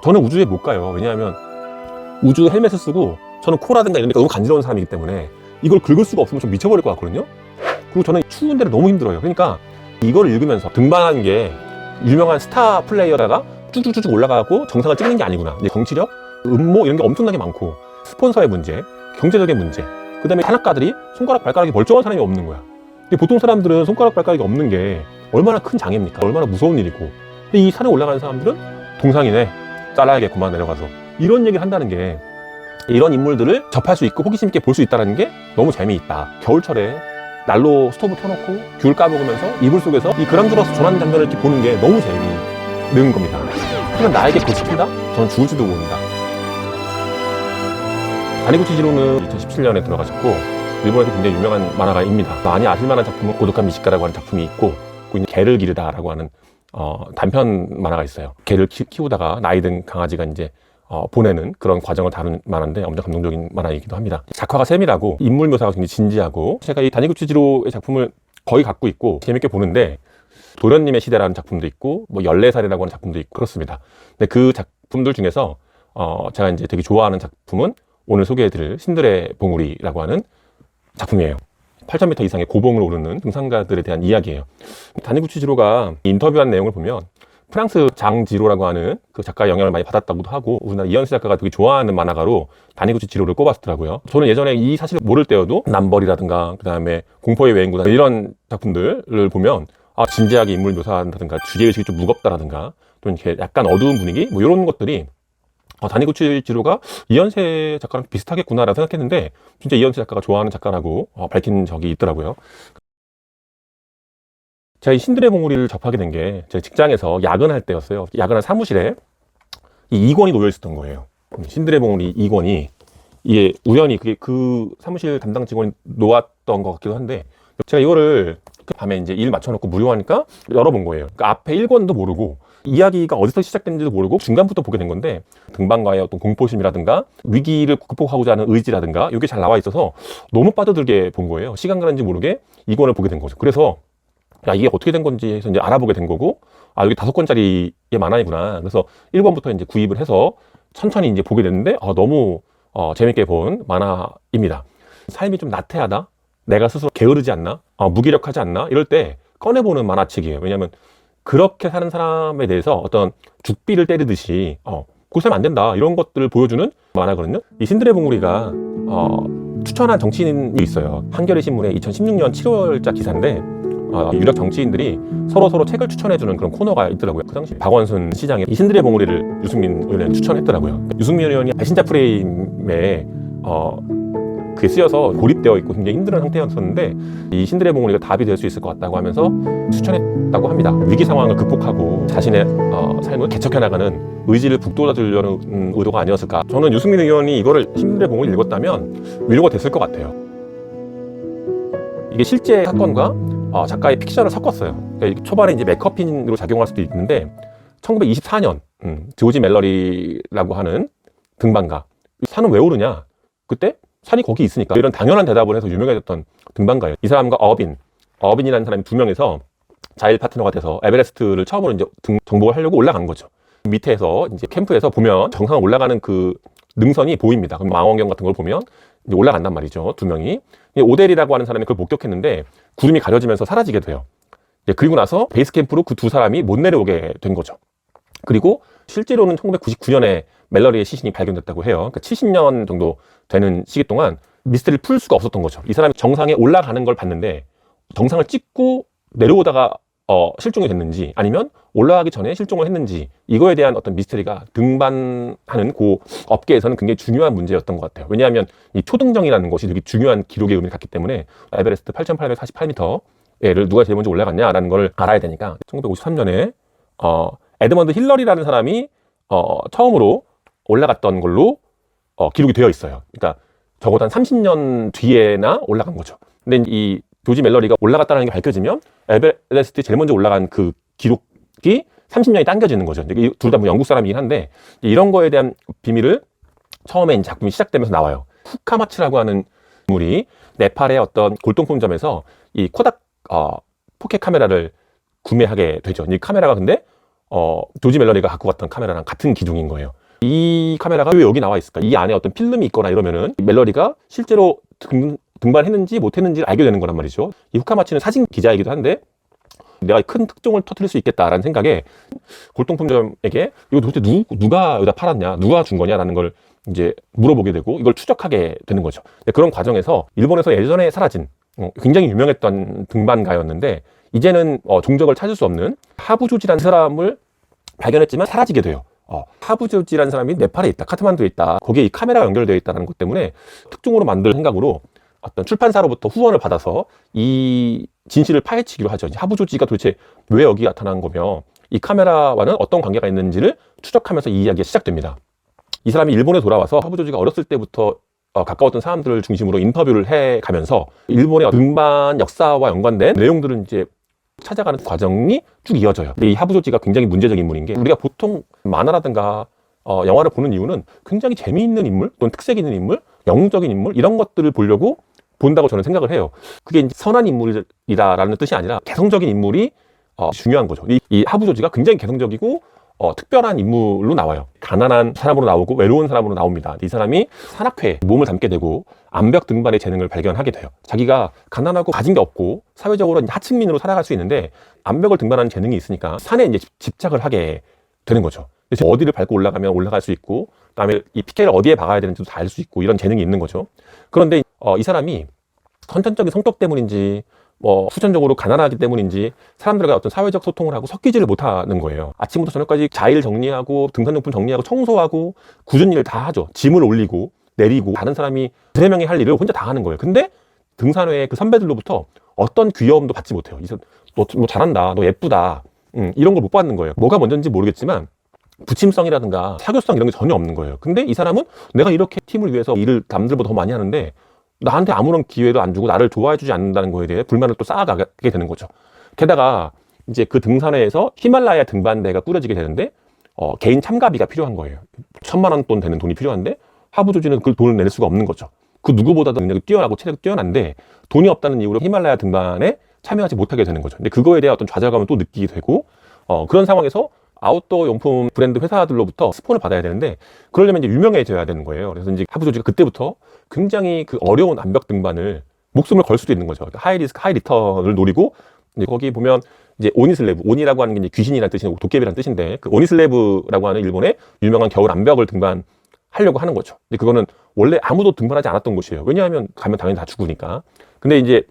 저는 우주에 못 가요. 왜냐하면 우주 헬멧을 쓰고 저는 코라든가 이런 데 너무 간지러운 사람이기 때문에 이걸 긁을 수가 없으면 좀 미쳐버릴 것 같거든요. 그리고 저는 추운 데를 너무 힘들어요. 그러니까 이걸 읽으면서 등반하는 게 유명한 스타 플레이어다가 쭉쭉쭉 올라가고 정상을 찍는 게 아니구나. 이제 정치력, 음모 이런 게 엄청나게 많고 스폰서의 문제, 경제적인 문제, 그 다음에 산악가들이 손가락 발가락이 멀쩡한 사람이 없는 거야. 근데 보통 사람들은 손가락 발가락이 없는 게 얼마나 큰 장애입니까? 얼마나 무서운 일이고. 근데 이 산에 올라가는 사람들은 동상이네, 잘라야겠구만 내려가서, 이런 얘기를 한다는 게, 이런 인물들을 접할 수 있고 호기심 있게 볼 수 있다는 게 너무 재미있다. 겨울철에 난로 스토브 켜놓고 귤 까먹으면서 이불 속에서 이 그랑주라스 전환 장면을 이렇게 보는 게 너무 재미있는 겁니다. 하지만 나에게 그걸 시킨다? 저는 죽을지도 모른다. 다니구치 지로는 2017년에 들어가셨고 일본에서 굉장히 유명한 만화가입니다. 많이 아실만한 작품은 고독한 미식가라고 하는 작품이 있고, 그리고 개를 기르다라고 하는 단편 만화가 있어요. 개를 키우다가 나이 든 강아지가 이제 보내는 그런 과정을 다룬 만화인데 엄청 감동적인 만화이기도 합니다. 작화가 세밀하고 인물 묘사가 굉장히 진지하고, 제가 이 다니구치 지로의 작품을 거의 갖고 있고 재밌게 보는데, 도련님의 시대라는 작품도 있고 뭐 14살이라고 하는 작품도 있고 그렇습니다. 근데 그 작품들 중에서 제가 이제 되게 좋아하는 작품은 오늘 소개해드릴 신들의 봉우리라고 하는 작품이에요. 8,000m 이상의 고봉을 오르는 등산가들에 대한 이야기예요. 다니구치 지로가 인터뷰한 내용을 보면 프랑스 장 지로라고 하는 그 작가의 영향을 많이 받았다고도 하고, 우리나라 이현수 작가가 되게 좋아하는 만화가로 다니구치 지로를 꼽았더라고요. 저는 예전에 이 사실을 모를 때여도 남벌이라든가 그 다음에 공포의 외행구단 이런 작품들을 보면 진지하게 인물 묘사한다든가 주제의식이 좀 무겁다라든가 좀 이렇게 약간 어두운 분위기 뭐 이런 것들이 다니구치 지로가 이현세 작가랑 비슷하겠구나라고 생각했는데, 진짜 이현세 작가가 좋아하는 작가라고 밝힌 적이 있더라고요. 제가 이 신들의 봉우리를 접하게 된 게 제 직장에서 야근할 때였어요. 야근한 사무실에 이 2권이 놓여 있었던 거예요. 신들의 봉우리 2권이 이게 우연히 그게 그 사무실 담당 직원이 놓았던 것 같기도 한데, 제가 이거를 밤에 이제 일 맞춰놓고 무료하니까 열어본 거예요. 그러니까 앞에 1권도 모르고 이야기가 어디서 시작됐는지도 모르고 중간부터 보게 된 건데, 등반과의 어떤 공포심이라든가 위기를 극복하고자 하는 의지라든가 이게 잘 나와 있어서 너무 빠져들게 본 거예요. 시간 가는지 모르게 2권을 보게 된 거죠. 그래서 이게 어떻게 된 건지 해서 이제 알아보게 된 거고, 여기 5권짜리의 만화이구나. 그래서 1권부터 이제 구입을 해서 천천히 이제 보게 됐는데, 너무 재밌게 본 만화입니다. 삶이 좀 나태하다, 내가 스스로 게으르지 않나, 무기력하지 않나 이럴 때 꺼내보는 만화책이에요. 왜냐하면 그렇게 사는 사람에 대해서 어떤 죽비를 때리듯이 그렇게 살면 안 된다 이런 것들을 보여주는 만화거든요. 이 신들의 봉우리가 추천한 정치인이 있어요. 한겨레 신문의 2016년 7월자 기사인데, 유력 정치인들이 서로 책을 추천해주는 그런 코너가 있더라고요. 그 당시 박원순 시장이 이 신들의 봉우리를 유승민 의원이 추천했더라고요. 유승민 의원이 배신자 프레임에 그게 쓰여서 고립되어 있고 굉장히 힘든 상태였었는데, 이 신들의 봉우리가 답이 될 수 있을 것 같다고 하면서 추천했다고 합니다. 위기 상황을 극복하고 자신의 삶을 개척해 나가는 의지를 북돋아주려는 의도가 아니었을까. 저는 유승민 의원이 이거를 신들의 봉우리를 읽었다면 위로가 됐을 것 같아요. 이게 실제 사건과 작가의 픽션을 섞었어요. 그러니까 초반에 이제 맥커핀으로 작용할 수도 있는데, 1924년 조지 멜러리라고 하는 등반가, 산은 왜 오르냐, 그때 산이 거기 있으니까, 이런 당연한 대답을 해서 유명해졌던 등반가예요. 이 사람과 어빈이라는 사람이 2명이서 자일 파트너가 돼서 에베레스트를 처음으로 이제 정복을 하려고 올라간 거죠. 밑에서 이제 캠프에서 보면 정상 올라가는 그 능선이 보입니다. 그럼 망원경 같은 걸 보면 이제 올라간단 말이죠. 2명이. 오델이라고 하는 사람이 그걸 목격했는데 구름이 가려지면서 사라지게 돼요. 그리고 나서 베이스 캠프로 그 2사람이 못 내려오게 된 거죠. 그리고 실제로는 1999년에 멜러리의 시신이 발견됐다고 해요. 그러니까 70년 정도 되는 시기 동안 미스터리를 풀 수가 없었던 거죠. 이 사람이 정상에 올라가는 걸 봤는데 정상을 찍고 내려오다가 실종이 됐는지, 아니면 올라가기 전에 실종을 했는지, 이거에 대한 어떤 미스터리가 등반하는 그 업계에서는 굉장히 중요한 문제였던 것 같아요. 왜냐하면 이 초등정이라는 것이 되게 중요한 기록의 의미를 갖기 때문에 에베레스트 8,848m를 누가 제일 먼저 올라갔냐라는 걸 알아야 되니까, 1953년에 에드먼드 힐러리라는 사람이 처음으로 올라갔던 걸로 기록이 되어 있어요. 그러니까 적어도 한 30년 뒤에나 올라간 거죠. 근데 이 조지 멜러리가 올라갔다는 게 밝혀지면 에베레스트에 제일 먼저 올라간 그 기록이 30년이 당겨지는 거죠. 둘 다 뭐 영국 사람이긴 한데, 이런 거에 대한 비밀을 처음에 작품이 시작되면서 나와요. 후카마츠라고 하는 인물이 네팔의 어떤 골동품점에서 이 코닥 포켓 카메라를 구매하게 되죠. 이 카메라가 근데 조지 멜러리가 갖고 갔던 카메라랑 같은 기종인 거예요. 이 카메라가 왜 여기 나와 있을까? 이 안에 어떤 필름이 있거나 이러면은 멜러리가 실제로 등반했는지 못했는지를 알게 되는 거란 말이죠. 이 후카마치는 사진 기자이기도 한데 내가 큰 특종을 터뜨릴 수 있겠다라는 생각에 골동품점에게 이거 도대체 누가 여기다 팔았냐, 누가 준 거냐라는 걸 이제 물어보게 되고 이걸 추적하게 되는 거죠. 그런 과정에서 일본에서 예전에 사라진 굉장히 유명했던 등반가였는데 이제는 종적을 찾을 수 없는 하부조지라는 사람을 발견했지만 사라지게 돼요. 하부조지라는 사람이 네팔에 있다, 카트만두에 있다, 거기에 이 카메라가 연결되어 있다는 것 때문에 특종으로 만들 생각으로 어떤 출판사로부터 후원을 받아서 이 진실을 파헤치기로 하죠. 하부조지가 도대체 왜 여기 나타난 거며 이 카메라와는 어떤 관계가 있는지를 추적하면서 이 이야기가 시작됩니다. 이 사람이 일본에 돌아와서 하부조지가 어렸을 때부터 가까웠던 사람들을 중심으로 인터뷰를 해 가면서 일본의 등반 역사와 연관된 내용들은 이제 찾아가는 과정이 쭉 이어져요. 근데 이 하부조지가 굉장히 문제적인 인물인 게 우리가 보통 만화라든가 영화를 보는 이유는 굉장히 재미있는 인물 또는 특색 있는 인물, 영웅적인 인물 이런 것들을 보려고 본다고 저는 생각을 해요. 그게 이제 선한 인물이다라는 뜻이 아니라 개성적인 인물이 중요한 거죠. 이 하부조지가 굉장히 개성적이고 특별한 인물로 나와요. 가난한 사람으로 나오고 외로운 사람으로 나옵니다. 이 사람이 산악회에 몸을 담게 되고 암벽 등반의 재능을 발견하게 돼요. 자기가 가난하고 가진 게 없고 사회적으로 하층민으로 살아갈 수 있는데 암벽을 등반하는 재능이 있으니까 산에 이제 집착을 하게 되는 거죠. 그래서 어디를 밟고 올라가면 올라갈 수 있고 그다음에 이 피켓을 어디에 박아야 되는지도 다 알 수 있고 이런 재능이 있는 거죠. 그런데 이 사람이 선천적인 성격 때문인지 후천적으로 가난하기 때문인지 사람들과 어떤 사회적 소통을 하고 섞이지를 못하는 거예요. 아침부터 저녁까지 자일 정리하고 등산용품 정리하고 청소하고 굳은 일을 다 하죠. 짐을 올리고 내리고 다른 사람이 두세 명이 할 일을 혼자 다 하는 거예요. 근데 등산회 그 선배들로부터 어떤 귀여움도 받지 못해요. 너 잘한다, 너 예쁘다, 이런 걸 못 받는 거예요. 뭐가 먼저인지 모르겠지만 부침성이라든가 사교성 이런 게 전혀 없는 거예요. 근데 이 사람은 내가 이렇게 팀을 위해서 일을 남들보다 더 많이 하는데 나한테 아무런 기회도 안 주고 나를 좋아해주지 않는다는 거에 대해 불만을 또 쌓아가게 되는 거죠. 게다가 이제 그 등산회에서 히말라야 등반대가 꾸려지게 되는데 개인 참가비가 필요한 거예요. 1,000만 원 돈 되는 돈이 필요한데 하부조지는 그 돈을 낼 수가 없는 거죠. 그 누구보다도 능력이 뛰어나고 체력이 뛰어난데 돈이 없다는 이유로 히말라야 등반에 참여하지 못하게 되는 거죠. 근데 그거에 대한 어떤 좌절감을 또 느끼게 되고 그런 상황에서 아웃도어 용품 브랜드 회사들로부터 스폰을 받아야 되는데 그러려면 이제 유명해져야 되는 거예요. 그래서 이제 하부조지가 그때부터 굉장히 그 어려운 암벽 등반을 목숨을 걸 수도 있는 거죠. 하이 리스크 하이 리턴을 노리고 이제 거기 보면 이제 오니슬래브, 오니라고 하는 게 이제 귀신이라는 뜻이고 도깨비라는 뜻인데 그 오니슬래브라고 하는 일본의 유명한 겨울 암벽을 등반하려고 하는 거죠. 근데 그거는 원래 아무도 등반하지 않았던 곳이에요. 왜냐하면 가면 당연히 다 죽으니까. 근데 이제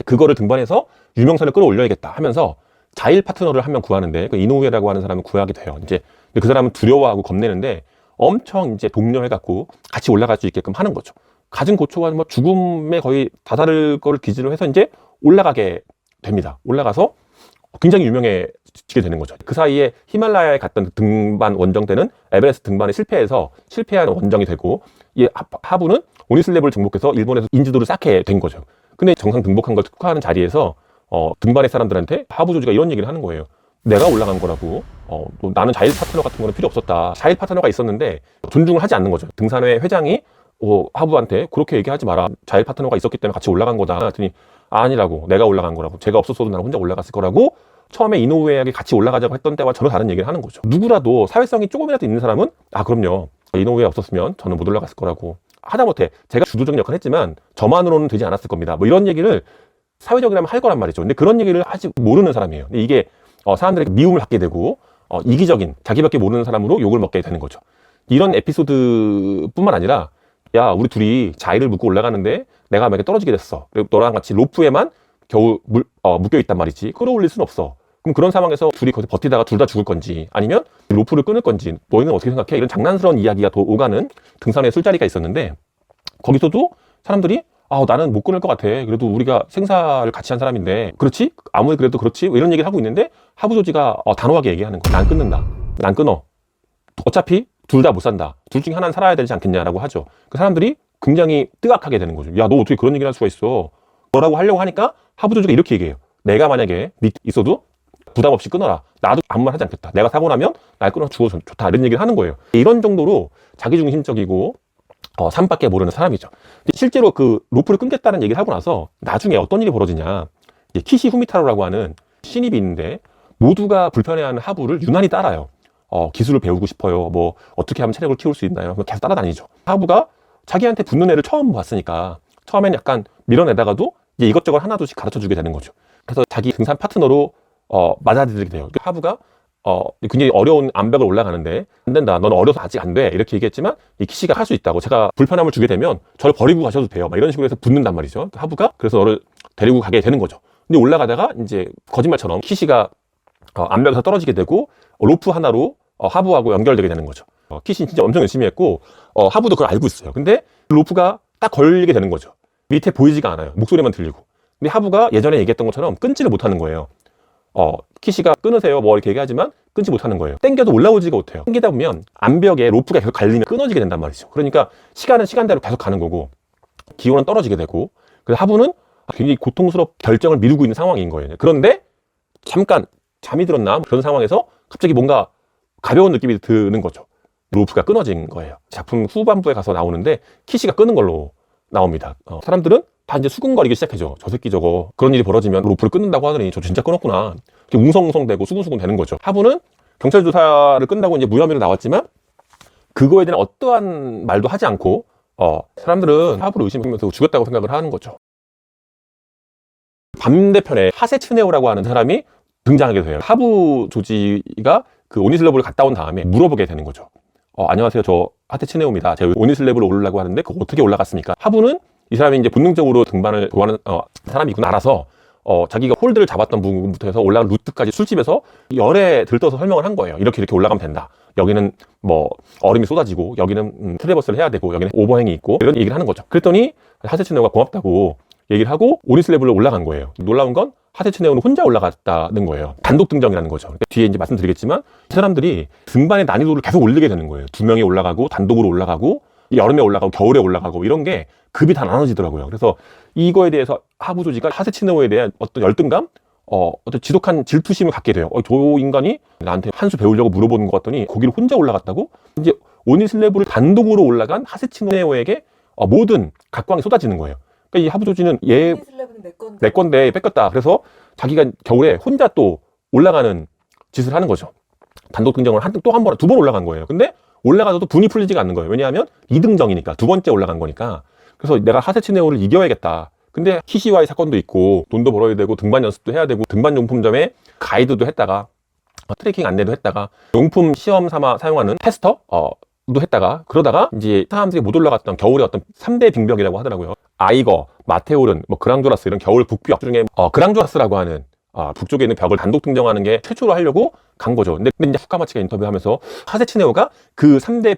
그거를 등반해서 유명세를 끌어올려야겠다 하면서 자일 파트너를 한 명 구하는데 그 이노우에라고 하는 사람을 구하게 돼요. 이제 그 사람은 두려워하고 겁내는데 엄청 이제 독려해갖고 같이 올라갈 수 있게끔 하는 거죠. 가진 고초가 뭐 죽음에 거의 다다를 거를 기준으로 해서 이제 올라가게 됩니다. 올라가서 굉장히 유명해지게 되는 거죠. 그 사이에 히말라야에 갔던 등반 원정 때는 에베레스트 등반에 실패해서 실패한 원정이 되고 이 하부는 오니슬랩을 정복해서 일본에서 인지도를 쌓게 된 거죠. 근데 정상 등복한 걸 축하하는 자리에서 등반의 사람들한테 하부조지가 이런 얘기를 하는 거예요. 내가 올라간 거라고. 나는 자일 파트너 같은 거는 필요 없었다. 자일 파트너가 있었는데 존중을 하지 않는 거죠. 등산회 회장이 하부한테 그렇게 얘기하지 마라. 자일 파트너가 있었기 때문에 같이 올라간 거다. 그랬더니 아니라고. 내가 올라간 거라고. 제가 없었어도 나는 혼자 올라갔을 거라고. 처음에 이노우에에게 같이 올라가자고 했던 때와 전혀 다른 얘기를 하는 거죠. 누구라도 사회성이 조금이라도 있는 사람은 그럼요. 이노우에 없었으면 저는 못 올라갔을 거라고. 하다못해 제가 주도적 역할을 했지만 저만으로는 되지 않았을 겁니다. 뭐 이런 얘기를 사회적이라면 할 거란 말이죠. 근데 그런 얘기를 아직 모르는 사람이에요. 근데 이게 사람들에게 미움을 받게 되고 이기적인 자기밖에 모르는 사람으로 욕을 먹게 되는 거죠. 이런 에피소드뿐만 아니라 야 우리 둘이 자의를 묻고 올라가는데 내가 만약에 떨어지게 됐어. 그리고 너랑 같이 로프에만 겨우 묶여 있단 말이지. 끌어올릴 수는 없어. 그럼 그런 상황에서 둘이 거기서 버티다가 둘 다 죽을 건지 아니면 로프를 끊을 건지 너희는 어떻게 생각해? 이런 장난스러운 이야기가 오가는 등산회 술자리가 있었는데 거기서도 사람들이 나는 못 끊을 것 같아. 그래도 우리가 생사를 같이 한 사람인데 그렇지? 아무리 그래도 그렇지? 이런 얘기를 하고 있는데 하부조지가 단호하게 얘기하는 거야. 난 끊는다. 난 끊어. 어차피 둘 다 못 산다. 둘 중에 하나는 살아야 되지 않겠냐라고 하죠. 그 사람들이 굉장히 뜨악하게 되는 거죠. 야, 너 어떻게 그런 얘기를 할 수가 있어? 너라고 하려고 하니까 하부조지가 이렇게 얘기해요. 내가 만약에 있어도 부담 없이 끊어라. 나도 아무 말 하지 않겠다. 내가 사고 나면 날 끊어 죽어서 좋다. 이런 얘기를 하는 거예요. 이런 정도로 자기중심적이고 산밖에 모르는 사람이죠. 실제로 그 로프를 끊겠다는 얘기를 하고 나서 나중에 어떤 일이 벌어지냐. 키시 후미타로라고 하는 신입이 있는데 모두가 불편해하는 하부를 유난히 따라요. 기술을 배우고 싶어요. 뭐 어떻게 하면 체력을 키울 수 있나요? 계속 따라다니죠. 하부가 자기한테 붙는 애를 처음 봤으니까 처음엔 약간 밀어내다가도 이제 이것저것 하나둘씩 가르쳐 주게 되는 거죠. 그래서 자기 등산 파트너로 맞아들이게 돼요. 하부가 굉장히 어려운 암벽을 올라가는데 안 된다. 넌 어려서 아직 안 돼. 이렇게 얘기했지만 이 키시가 할 수 있다고. 제가 불편함을 주게 되면 저를 버리고 가셔도 돼요. 막 이런 식으로 해서 붙는단 말이죠. 하부가 그래서 너를 데리고 가게 되는 거죠. 근데 올라가다가 이제 거짓말처럼 키시가 암벽에서 떨어지게 되고 로프 하나로 하부하고 연결되게 되는 거죠. 키시는 진짜 엄청 열심히 했고 하부도 그걸 알고 있어요. 근데 로프가 딱 걸리게 되는 거죠. 밑에 보이지가 않아요. 목소리만 들리고. 근데 하부가 예전에 얘기했던 것처럼 끊지를 못하는 거예요. 키시가 끊으세요 뭐 이렇게 얘기하지만 끊지 못하는 거예요. 땡겨도 올라오지가 못해요. 땡기다 보면 암벽에 로프가 계속 갈리면 끊어지게 된단 말이죠. 그러니까 시간은 시간대로 계속 가는 거고 기온은 떨어지게 되고, 그래서 하부는 굉장히 고통스럽게 결정을 미루고 있는 상황인 거예요. 그런데 잠깐 잠이 들었나 그런 상황에서 갑자기 뭔가 가벼운 느낌이 드는 거죠. 로프가 끊어진 거예요. 작품 후반부에 가서 나오는데 키시가 끊은 걸로 나옵니다. 사람들은 다 이제 수근거리기 시작해죠. 저 새끼 저거 그런 일이 벌어지면 로프를 끊는다고 하더니 저 진짜 끊었구나. 이렇게 웅성웅성대고 수근수근 되는 거죠. 하부는 경찰 조사를 끝나고 이제 무혐의로 나왔지만 그거에 대한 어떠한 말도 하지 않고 사람들은 하부를 의심하면서 죽였다고 생각을 하는 거죠. 반대편에 하세츠네오라고 하는 사람이 등장하게 돼요. 하부 조지가 그 오니슬랩을 갔다 온 다음에 물어보게 되는 거죠. 안녕하세요. 저 하세츠네오입니다. 제가 오니슬랩으로 오르려고 하는데 그거 어떻게 올라갔습니까? 하부는 이 사람이 이제 본능적으로 등반을 좋아하는 사람이구나 알아서 자기가 홀드를 잡았던 부분부터 해서 올라간 루트까지 술집에서 열에 들떠서 설명을 한 거예요. 이렇게 올라가면 된다. 여기는 뭐 얼음이 쏟아지고 여기는 트래버스를 해야 되고 여기는 오버행이 있고 이런 얘기를 하는 거죠. 그랬더니 하세츠네오가 고맙다고 얘기를 하고 오니슬랩으로 올라간 거예요. 놀라운 건 하세츠네오는 혼자 올라갔다는 거예요. 단독 등정이라는 거죠. 뒤에 이제 말씀드리겠지만 이 사람들이 등반의 난이도를 계속 올리게 되는 거예요. 2명이 올라가고 단독으로 올라가고 여름에 올라가고 겨울에 올라가고 이런 게 급이 다 나눠지더라고요. 그래서 이거에 대해서 하부 조지가 하세츠네오에 대한 어떤 열등감, 어떤 지독한 질투심을 갖게 돼요. 저 인간이 나한테 한 수 배우려고 물어보는 것 같더니 거기를 혼자 올라갔다고? 이제 오니슬레브를 단독으로 올라간 하세츠네오에게 모든 각광이 쏟아지는 거예요. 그러니까 이 하부 조지는 오니슬레브는 내 건데 뺏겼다. 그래서 자기가 겨울에 혼자 또 올라가는 짓을 하는 거죠. 단독 등정을 또 한 번, 2번 올라간 거예요. 근데 올라가도 분이 풀리지가 않는 거예요. 왜냐하면 2등정이니까 2번째 올라간 거니까. 그래서 내가 하세츠네오를 이겨야겠다. 근데 키시와의 사건도 있고 돈도 벌어야 되고 등반 연습도 해야 되고 등반 용품점에 가이드도 했다가 트레킹 안내도 했다가 용품 시험 삼아 사용하는 테스터 도 했다가 그러다가 이제 사람들이 못 올라갔던 겨울에 어떤 3대 빙벽이라고 하더라고요. 아이거, 마테오른, 뭐 그랑조라스 이런 겨울 북벽 중에 그랑조라스라고 하는 북쪽에 있는 벽을 단독 등정하는 게 최초로 하려고 간 거죠. 근데 이제 후카마치가 인터뷰하면서 하세츠네오가 그 3대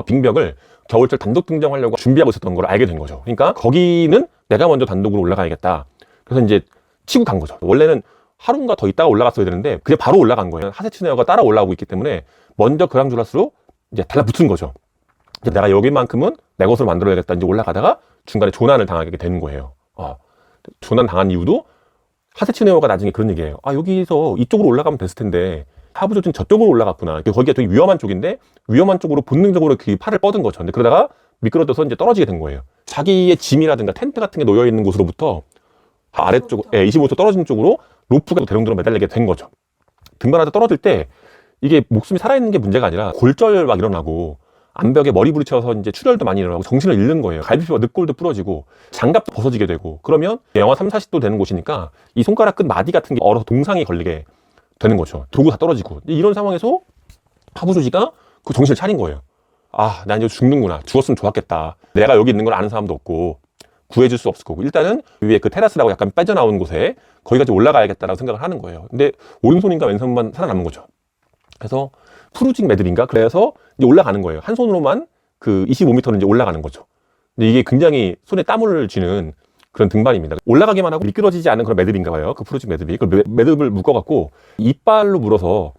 빙벽을 겨울철 단독 등정하려고 준비하고 있었던 걸 알게 된 거죠. 그러니까 거기는 내가 먼저 단독으로 올라가야겠다. 그래서 이제 치고 간 거죠. 원래는 하루인가 더 있다가 올라갔어야 되는데 그게 바로 올라간 거예요. 하세츠네오가 따라 올라오고 있기 때문에 먼저 그랑조라스로 이제 달라붙은 거죠. 이제 내가 여기만큼은 내 것으로 만들어야겠다. 이제 올라가다가 중간에 조난을 당하게 되는 거예요. 조난 당한 이유도 하세츠네오가 나중에 그런 얘기예요. 여기서 이쪽으로 올라가면 됐을 텐데 하부 조지는 저쪽으로 올라갔구나. 거기가 되게 위험한 쪽인데 위험한 쪽으로 본능적으로 그 팔을 뻗은 거죠. 근데 그러다가 미끄러져서 이제 떨어지게 된 거예요. 자기의 짐이라든가 텐트 같은 게 놓여 있는 곳으로부터 아래쪽 25m 떨어진 쪽으로 로프가 대롱대롱 매달리게 된 거죠. 등반하다 떨어질 때 이게 목숨이 살아있는 게 문제가 아니라 골절 막 일어나고 암벽에 머리 부딪혀서 이제 출혈도 많이 일어나고 정신을 잃는 거예요. 갈비뼈 늑골도 부러지고 장갑도 벗어지게 되고 그러면 영하 3, 40도 되는 곳이니까 이 손가락 끝 마디 같은 게 얼어서 동상이 걸리게 되는 거죠. 도구 다 떨어지고 이런 상황에서 하부 조지가 그 정신을 차린 거예요. 나 이제 죽는구나. 죽었으면 좋았겠다. 내가 여기 있는 걸 아는 사람도 없고 구해줄 수 없을 거고 일단은 위에 그 테라스라고 약간 빠져나온 곳에 거기까지 올라가야겠다라고 생각을 하는 거예요. 근데 오른손인가 왼손만 살아남은 거죠. 그래서 프루징 매듭인가? 그래서 이제 올라가는 거예요. 한 손으로만 그 25m는 이제 올라가는 거죠. 근데 이게 굉장히 손에 땀을 쥐는 그런 등반입니다. 올라가기만 하고 미끄러지지 않은 그런 매듭인가 봐요. 그 프루징 매듭이. 그 매듭을 묶어갖고 이빨로 물어서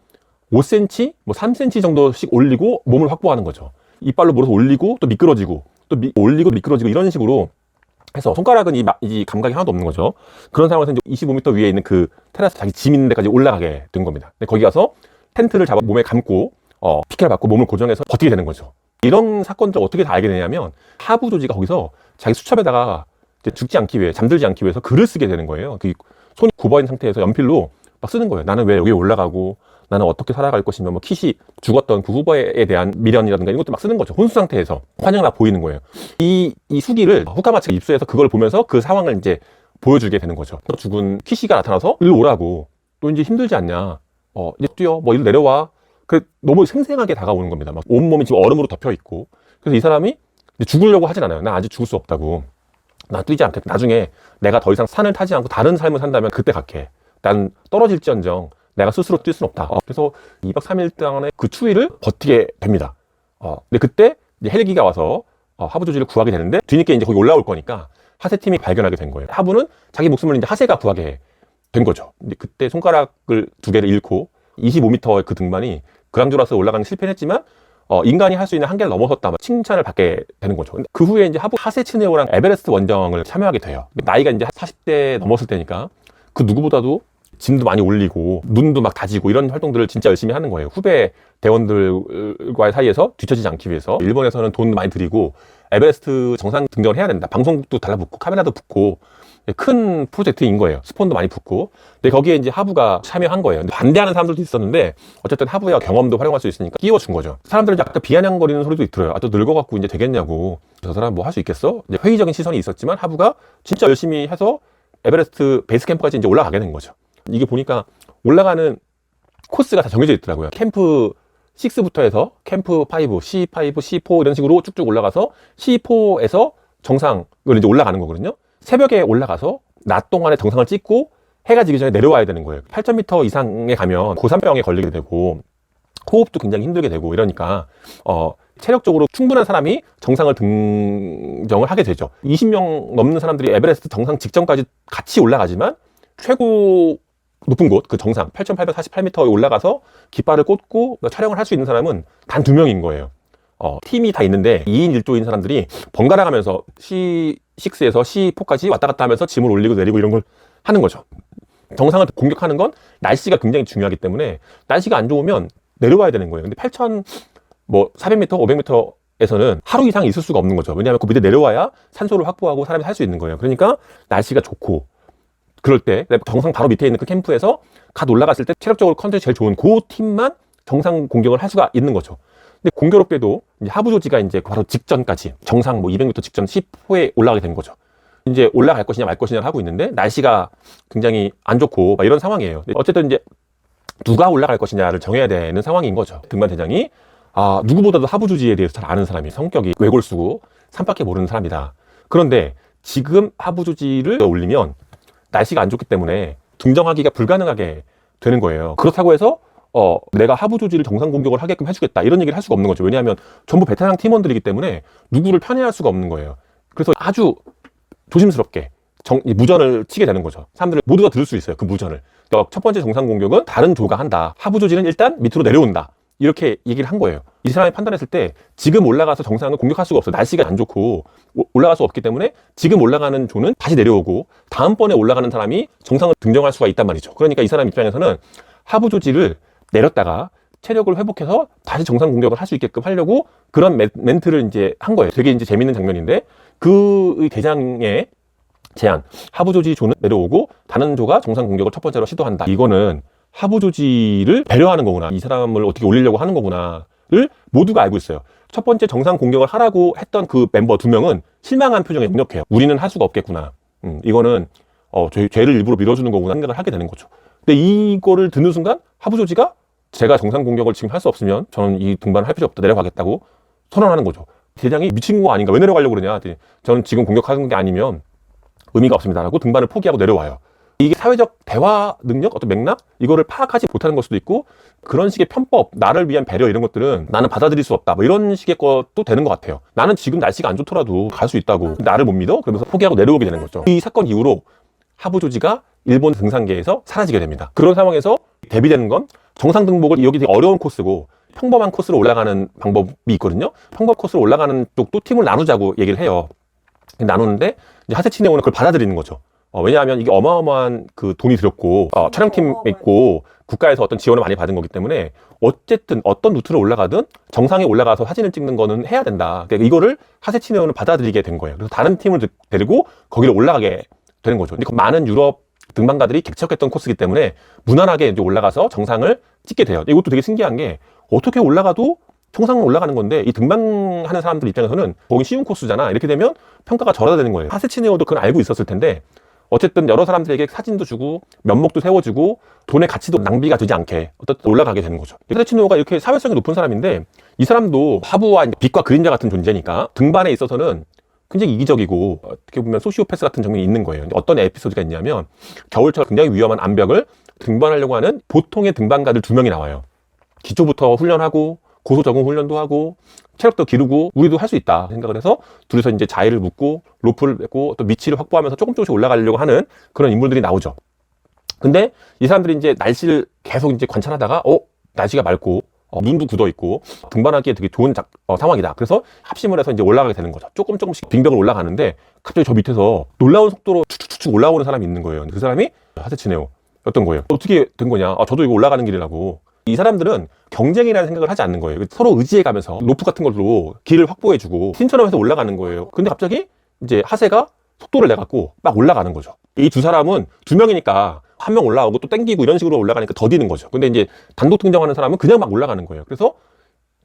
5cm, 뭐 3cm 정도씩 올리고 몸을 확보하는 거죠. 이빨로 물어서 올리고 또 미끄러지고 또 올리고 미끄러지고 이런 식으로 해서 손가락은 이 감각이 하나도 없는 거죠. 그런 상황에서 이제 25m 위에 있는 그 테라스 자기 짐 있는 데까지 올라가게 된 겁니다. 근데 거기 가서 텐트를 잡아 몸에 감고 피켓을 받고 몸을 고정해서 버티게 되는 거죠. 이런 사건들을 어떻게 다 알게 되냐면 하부 조지가 거기서 자기 수첩에다가 이제 죽지 않기 위해 잠들지 않기 위해서 글을 쓰게 되는 거예요. 그 손이 굽어있는 상태에서 연필로 막 쓰는 거예요. 나는 왜 여기 올라가고 나는 어떻게 살아갈 것이며 뭐 킷이 죽었던 그 후보에 대한 미련이라든가 이런 것도 막 쓰는 거죠. 혼수 상태에서 환영을 막 보이는 거예요. 이 수기를 후카마츠가 입수해서 그걸 보면서 그 상황을 이제 보여주게 되는 거죠. 죽은 킷이가 나타나서 일로 오라고. 또 이제 힘들지 않냐. 이제 뛰어. 뭐 일로 내려와. 너무 생생하게 다가오는 겁니다. 막 온몸이 지금 얼음으로 덮여 있고. 그래서 이 사람이 죽으려고 하진 않아요. 나 아직 죽을 수 없다고. 나 뛰지 않겠다. 나중에 내가 더 이상 산을 타지 않고 다른 삶을 산다면 그때 갈게. 난 떨어질지언정 내가 스스로 뛸 수는 없다. 그래서 2박 3일 동안의 그 추위를 버티게 됩니다. 근데 그때 이제 헬기가 와서 하부 조지를 구하게 되는데 뒤늦게 이제 거기 올라올 거니까 하세팀이 발견하게 된 거예요. 하부는 자기 목숨을 이제 하세가 구하게 된 거죠. 근데 그때 손가락을 2개를 잃고 25m의 그 등반이 그랑조라스 올라가는 실패는 했지만 인간이 할 수 있는 한계를 넘어섰다 칭찬을 받게 되는 거죠. 근데 그 후에 이제 하부 하세 츠네오랑 에베레스트 원정을 참여하게 돼요. 나이가 이제 40대 넘었을 때니까 그 누구보다도 짐도 많이 올리고 눈도 막 다지고 이런 활동들을 진짜 열심히 하는 거예요. 후배 대원들과의 사이에서 뒤처지지 않기 위해서. 일본에서는 돈 많이 들이고 에베레스트 정상 등정을 해야 된다. 방송국도 달라붙고 카메라도 붙고 큰 프로젝트인 거예요. 스폰도 많이 붙고. 근데 거기에 이제 하부가 참여한 거예요. 근데 반대하는 사람들도 있었는데 어쨌든 하부의 경험도 활용할 수 있으니까 끼워준 거죠. 사람들은 약간 비아냥거리는 소리도 들어요. 또 늙어갖고 이제 되겠냐고. 저 사람 뭐 할 수 있겠어? 이제 회의적인 시선이 있었지만 하부가 진짜 열심히 해서 에베레스트 베이스 캠프까지 이제 올라가게 된 거죠. 이게 보니까 올라가는 코스가 다 정해져 있더라고요. 캠프 6부터 해서 캠프 5, C5, C4 이런 식으로 쭉쭉 올라가서 C4에서 정상을 이제 올라가는 거거든요. 새벽에 올라가서 낮 동안에 정상을 찍고 해가 지기 전에 내려와야 되는 거예요. 8,000m 이상에 가면 고산병에 걸리게 되고 호흡도 굉장히 힘들게 되고 이러니까 체력적으로 충분한 사람이 정상을 등정을 하게 되죠. 20명 넘는 사람들이 에베레스트 정상 직전까지 같이 올라가지만 최고 높은 곳, 그 정상 8,848m에 올라가서 깃발을 꽂고 촬영을 할 수 있는 사람은 단 2명인 거예요. 팀이 다 있는데 2인 1조인 사람들이 번갈아 가면서 C6에서 C4까지 왔다 갔다 하면서 짐을 올리고 내리고 이런 걸 하는 거죠. 정상을 공격하는 건 날씨가 굉장히 중요하기 때문에 날씨가 안 좋으면 내려와야 되는 거예요. 근데 8,400m, 500m에서는 하루 이상 있을 수가 없는 거죠. 왜냐하면 그 밑에 내려와야 산소를 확보하고 사람이 살 수 있는 거예요. 그러니까 날씨가 좋고 그럴 때 정상 바로 밑에 있는 그 캠프에서 갓 올라갔을 때 체력적으로 컨디션이 제일 좋은 그 팀만 정상 공격을 할 수가 있는 거죠. 근데 공교롭게도 이제 하부 조지가 이제 바로 직전까지 정상 200m 직전 10호에 올라가게 된 거죠. 이제 올라갈 것이냐 말 것이냐 하고 있는데 날씨가 굉장히 안 좋고 막 이런 상황이에요. 어쨌든 이제 누가 올라갈 것이냐를 정해야 되는 상황인 거죠. 등반 대장이 누구보다도 하부 조지에 대해서 잘 아는 사람이 성격이 외골수고 산밖에 모르는 사람이다. 그런데 지금 하부 조지를 올리면 날씨가 안 좋기 때문에 등정하기가 불가능하게 되는 거예요. 그렇다고 해서 내가 하부 조지를 정상 공격을 하게끔 해주겠다 이런 얘기를 할 수가 없는 거죠. 왜냐하면 전부 베테랑 팀원들이기 때문에 누구를 편애할 수가 없는 거예요. 그래서 아주 조심스럽게 무전을 치게 되는 거죠. 사람들 모두가 들을 수 있어요. 그 무전을. 그러니까 첫 번째 정상 공격은 다른 조가 한다. 하부 조지는 일단 밑으로 내려온다. 이렇게 얘기를 한 거예요. 이 사람이 판단했을 때 지금 올라가서 정상을 공격할 수가 없어요. 날씨가 안 좋고 올라갈 수 없기 때문에 지금 올라가는 조는 다시 내려오고 다음번에 올라가는 사람이 정상을 등정할 수가 있단 말이죠. 그러니까 이 사람 입장에서는 하부 조지를 내렸다가 체력을 회복해서 다시 정상 공격을 할 수 있게끔 하려고 그런 멘트를 이제 한 거예요. 되게 이제 재밌는 장면인데 그 대장의 제안, 하부 조지 조는 내려오고 다른 조가 정상 공격을 첫 번째로 시도한다. 이거는 하부 조지를 배려하는 거구나. 이 사람을 어떻게 올리려고 하는 거구나를 모두가 알고 있어요. 첫 번째 정상 공격을 하라고 했던 그 멤버 2명은 실망한 표정에 무력해요. 우리는 할 수가 없겠구나. 이거는 죄를 일부러 밀어주는 거구나 생각을 하게 되는 거죠. 근데 이거를 듣는 순간 하부 조지가 제가 정상 공격을 지금 할 수 없으면 저는 이 등반을 할 필요 없다. 내려가겠다고 선언하는 거죠. 대장이 미친 거 아닌가? 왜 내려가려고 그러냐? 저는 지금 공격하는 게 아니면 의미가 없습니다라고 등반을 포기하고 내려와요. 이게 사회적 대화 능력, 어떤 맥락? 이거를 파악하지 못하는 걸 수도 있고 그런 식의 편법, 나를 위한 배려 이런 것들은 나는 받아들일 수 없다. 뭐 이런 식의 것도 되는 것 같아요. 나는 지금 날씨가 안 좋더라도 갈 수 있다고. 나를 못 믿어? 그러면서 포기하고 내려오게 되는 거죠. 이 사건 이후로 하부 조지가 일본 등산계에서 사라지게 됩니다. 그런 상황에서 대비되는 건 정상 등록을 여기 되게 어려운 코스고 평범한 코스로 올라가는 방법이 있거든요. 평범 코스로 올라가는 쪽도 팀을 나누자고 얘기를 해요. 나누는데 이제 하세치네오는 그걸 받아들이는 거죠. 왜냐하면 이게 어마어마한 그 돈이 들였고 촬영팀 있고 국가에서 어떤 지원을 많이 받은 거기 때문에 어쨌든 어떤 루트를 올라가든 정상에 올라가서 사진을 찍는 거는 해야 된다. 그러니까 이거를 하세치네오는 받아들이게 된 거예요. 그래서 다른 팀을 데리고 거기를 올라가게 되는 거죠. 근데 많은 유럽 등반가들이 개척했던 코스이기 때문에 무난하게 이제 올라가서 정상을 찍게 돼요. 이것도 되게 신기한 게 어떻게 올라가도 정상을 올라가는 건데 이 등반하는 사람들 입장에서는 거기 쉬운 코스잖아. 이렇게 되면 평가가 절하되는 거예요. 하세치네오도 그걸 알고 있었을 텐데 어쨌든 여러 사람들에게 사진도 주고 면목도 세워주고 돈의 가치도 낭비가 되지 않게 어떻든 올라가게 되는 거죠. 하세치네오가 이렇게 사회성이 높은 사람인데 이 사람도 하부와 빛과 그림자 같은 존재니까 등반에 있어서는 굉장히 이기적이고 어떻게 보면 소시오패스 같은 장면이 있는 거예요. 어떤 에피소드가 있냐면 겨울철 굉장히 위험한 암벽을 등반하려고 하는 보통의 등반가들 2명이 나와요. 기초부터 훈련하고 고소 적응 훈련도 하고 체력도 기르고 우리도 할 수 있다 생각을 해서 둘이서 이제 자의를 묻고 로프를 메고 또 위치를 확보하면서 조금씩 올라가려고 하는 그런 인물들이 나오죠. 근데 이 사람들이 이제 날씨를 계속 이제 관찰하다가 날씨가 맑고 눈도 굳어 있고 등반하기에 되게 좋은 상황이다. 그래서 합심을 해서 이제 올라가게 되는 거죠. 조금씩 빙벽을 올라가는데 갑자기 저 밑에서 놀라운 속도로 축축축 올라오는 사람이 있는 거예요. 그 사람이 하세치네오였던 거예요. 어떻게 된 거냐? 저도 이거 올라가는 길이라고. 이 사람들은 경쟁이라는 생각을 하지 않는 거예요. 서로 의지해가면서 로프 같은 걸로 길을 확보해주고 신천하면서 올라가는 거예요. 근데 갑자기 이제 하세가 속도를 내갖고 막 올라가는 거죠. 이 두 사람은 2명이니까 한 명 올라오고 또 땡기고 이런 식으로 올라가니까 더디는 거죠. 근데 이제 단독 등정하는 사람은 그냥 막 올라가는 거예요. 그래서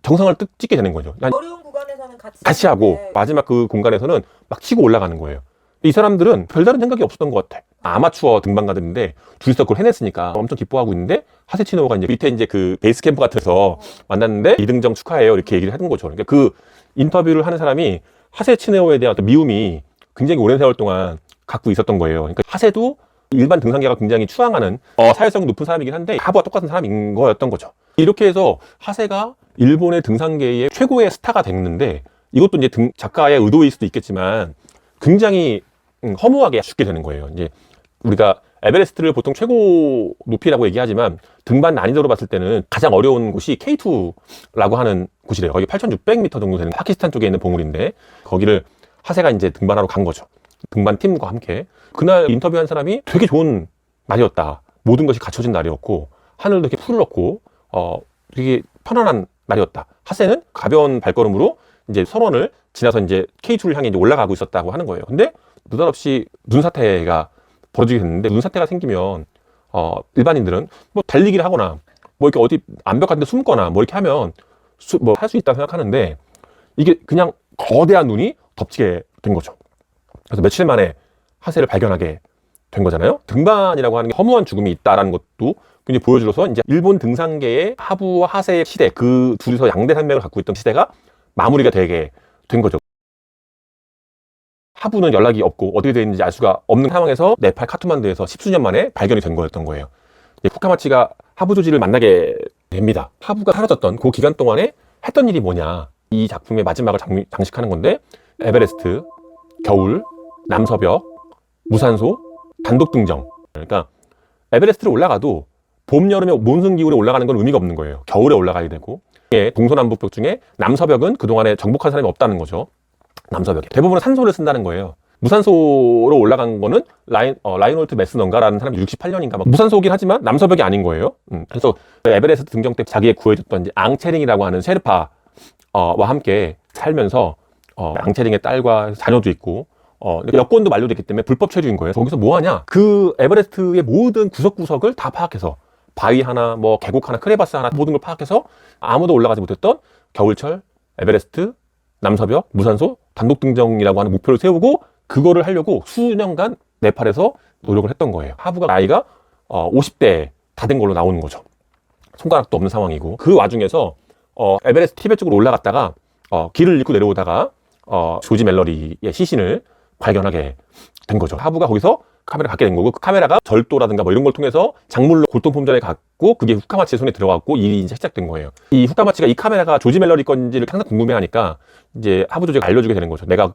정상을 찍게 되는 거죠. 어려운 구간에서는 같이 하고 마지막 그 공간에서는 막 치고 올라가는 거예요. 이 사람들은 별다른 생각이 없었던 것 같아. 아마추어 등반가들인데 둘이서 그걸 해냈으니까 엄청 기뻐하고 있는데 하세치네오가 이제 밑에 이제 그 베이스 캠프 같아서 만났는데 2등정 축하해요 이렇게 얘기를 하는 거죠. 그러니까 그 인터뷰를 하는 사람이 하세치네오에 대한 어떤 미움이 굉장히 오랜 세월 동안 갖고 있었던 거예요. 그러니까 하세도 일반 등산계가 굉장히 추앙하는 사회성이 높은 사람이긴 한데 하부와 똑같은 사람인 거였던 거죠. 이렇게 해서 하세가 일본의 등산계의 최고의 스타가 됐는데 이것도 이제 작가의 의도일 수도 있겠지만 굉장히 허무하게 죽게 되는 거예요. 이제 우리가 에베레스트를 보통 최고 높이라고 얘기하지만 등반 난이도로 봤을 때는 가장 어려운 곳이 K2라고 하는 곳이래요. 거기 8,600m 정도 되는 파키스탄 쪽에 있는 봉우리인데 거기를 하세가 이제 등반하러 간 거죠. 등반 팀과 함께. 그날 인터뷰한 사람이 되게 좋은 날이었다. 모든 것이 갖춰진 날이었고 하늘도 이렇게 푸르렀고 되게 편안한 날이었다. 하세는 가벼운 발걸음으로 이제 선원을 지나서 이제 K2를 향해 이제 올라가고 있었다고 하는 거예요. 근데 느닷없이 눈사태가 벌어지게 됐는데 눈사태가 생기면 일반인들은 뭐 달리기를 하거나 뭐 이렇게 어디 암벽 같은 데 숨거나 뭐 이렇게 하면 뭐 할 수 있다고 생각하는데 이게 그냥 거대한 눈이 덮치게 된 거죠. 그래서 며칠 만에 하세를 발견하게 된 거잖아요. 등반이라고 하는 게 허무한 죽음이 있다라는 것도 굉장히 보여줘서 이제 일본 등산계의 하부와 하세의 시대, 그 둘이서 양대 산맥을 갖고 있던 시대가 마무리가 되게 된 거죠. 하부는 연락이 없고 어떻게 되어 있는지 알 수가 없는 상황에서 네팔 카트만두에서 10수년 만에 발견이 된 거였던 거예요. 후카마치가 하부 조지를 만나게 됩니다. 하부가 사라졌던 그 기간 동안에 했던 일이 뭐냐. 이 작품의 마지막을 장식하는 건데 에베레스트, 겨울, 남서벽, 무산소, 단독 등정. 그러니까 에베레스트를 올라가도 봄, 여름에 몬순 기울에 올라가는 건 의미가 없는 거예요. 겨울에 올라가야 되고 동서남북벽 중에 남서벽은 그동안에 정복한 사람이 없다는 거죠. 남서벽에 대부분은 산소를 쓴다는 거예요. 무산소로 올라간 거는 라이놀트 메스넌가라는 사람이 68년인가 막 무산소긴 하지만 남서벽이 아닌 거예요. 그래서 에베레스트 등정 때 자기의 구해줬던 이제 앙체링이라고 하는 셰르파와 함께 살면서 앙체링의 딸과 자녀도 있고 여권도 만료됐기 때문에 불법 체류인 거예요. 거기서 뭐 하냐? 그 에베레스트의 모든 구석구석을 다 파악해서 바위 하나, 뭐 계곡 하나, 크레바스 하나 모든 걸 파악해서 아무도 올라가지 못했던 겨울철, 에베레스트, 남서벽, 무산소, 단독 등정이라고 하는 목표를 세우고 그거를 하려고 수년간 네팔에서 노력을 했던 거예요. 하부가 나이가 50대 다 된 걸로 나오는 거죠. 손가락도 없는 상황이고 그 와중에서 에베레스트 티베트 쪽으로 올라갔다가 길을 잃고 내려오다가 조지 멜러리의 시신을 발견하게 된 거죠. 하부가 거기서 카메라 갖게 된 거고 그 카메라가 절도라든가 뭐 이런 걸 통해서 작물로 골동품전에 갔고 그게 후카마치의 손에 들어갔고 일이 이제 시작된 거예요. 이 후카마치가 이 카메라가 조지 멜러리 건지를 항상 궁금해하니까 이제 하부 조지가 알려주게 되는 거죠. 내가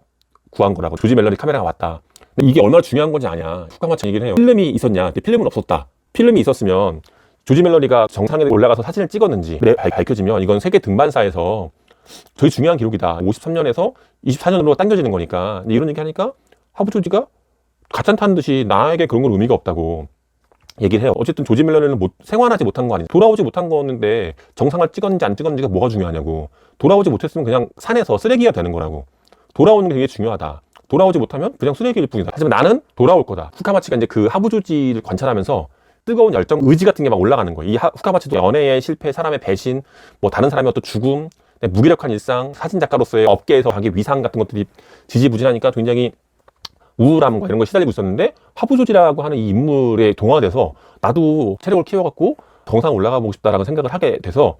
구한 거라고. 조지 멜러리 카메라가 왔다. 근데 이게 얼마나 중요한 건지 아냐. 후카마치 얘기를 해요. 필름이 있었냐? 근데 필름은 없었다. 필름이 있었으면 조지 멜러리가 정상에 올라가서 사진을 찍었는지 밝혀지면 이건 세계 등반사에서 되게 중요한 기록이다. 53년에서 24년으로 당겨지는 거니까. 이런 얘기 하니까 하부 조지가 가짠타는 듯이 나에게 그런 건 의미가 없다고 얘기를 해요. 어쨌든 조지 멜러리는 생활하지 못한 거 아니에요. 돌아오지 못한 거였는데 정상을 찍었는지 안 찍었는지가 뭐가 중요하냐고. 돌아오지 못했으면 그냥 산에서 쓰레기가 되는 거라고. 돌아오는 게 되게 중요하다. 돌아오지 못하면 그냥 쓰레기일 뿐이다. 하지만 나는 돌아올 거다. 후카마치가 이제 그 하부조지를 관찰하면서 뜨거운 열정, 의지 같은 게 막 올라가는 거예요. 이 후카마치도 연애의 실패, 사람의 배신, 뭐 다른 사람의 어떤 죽음, 무기력한 일상, 사진작가로서의 업계에서 자기 위상 같은 것들이 지지부진하니까 굉장히 우울함과 이런 걸 시달리고 있었는데, 하부조지라고 하는 이 인물에 동화돼서 나도 체력을 키워갖고 정상 올라가 보고 싶다라는 생각을 하게 돼서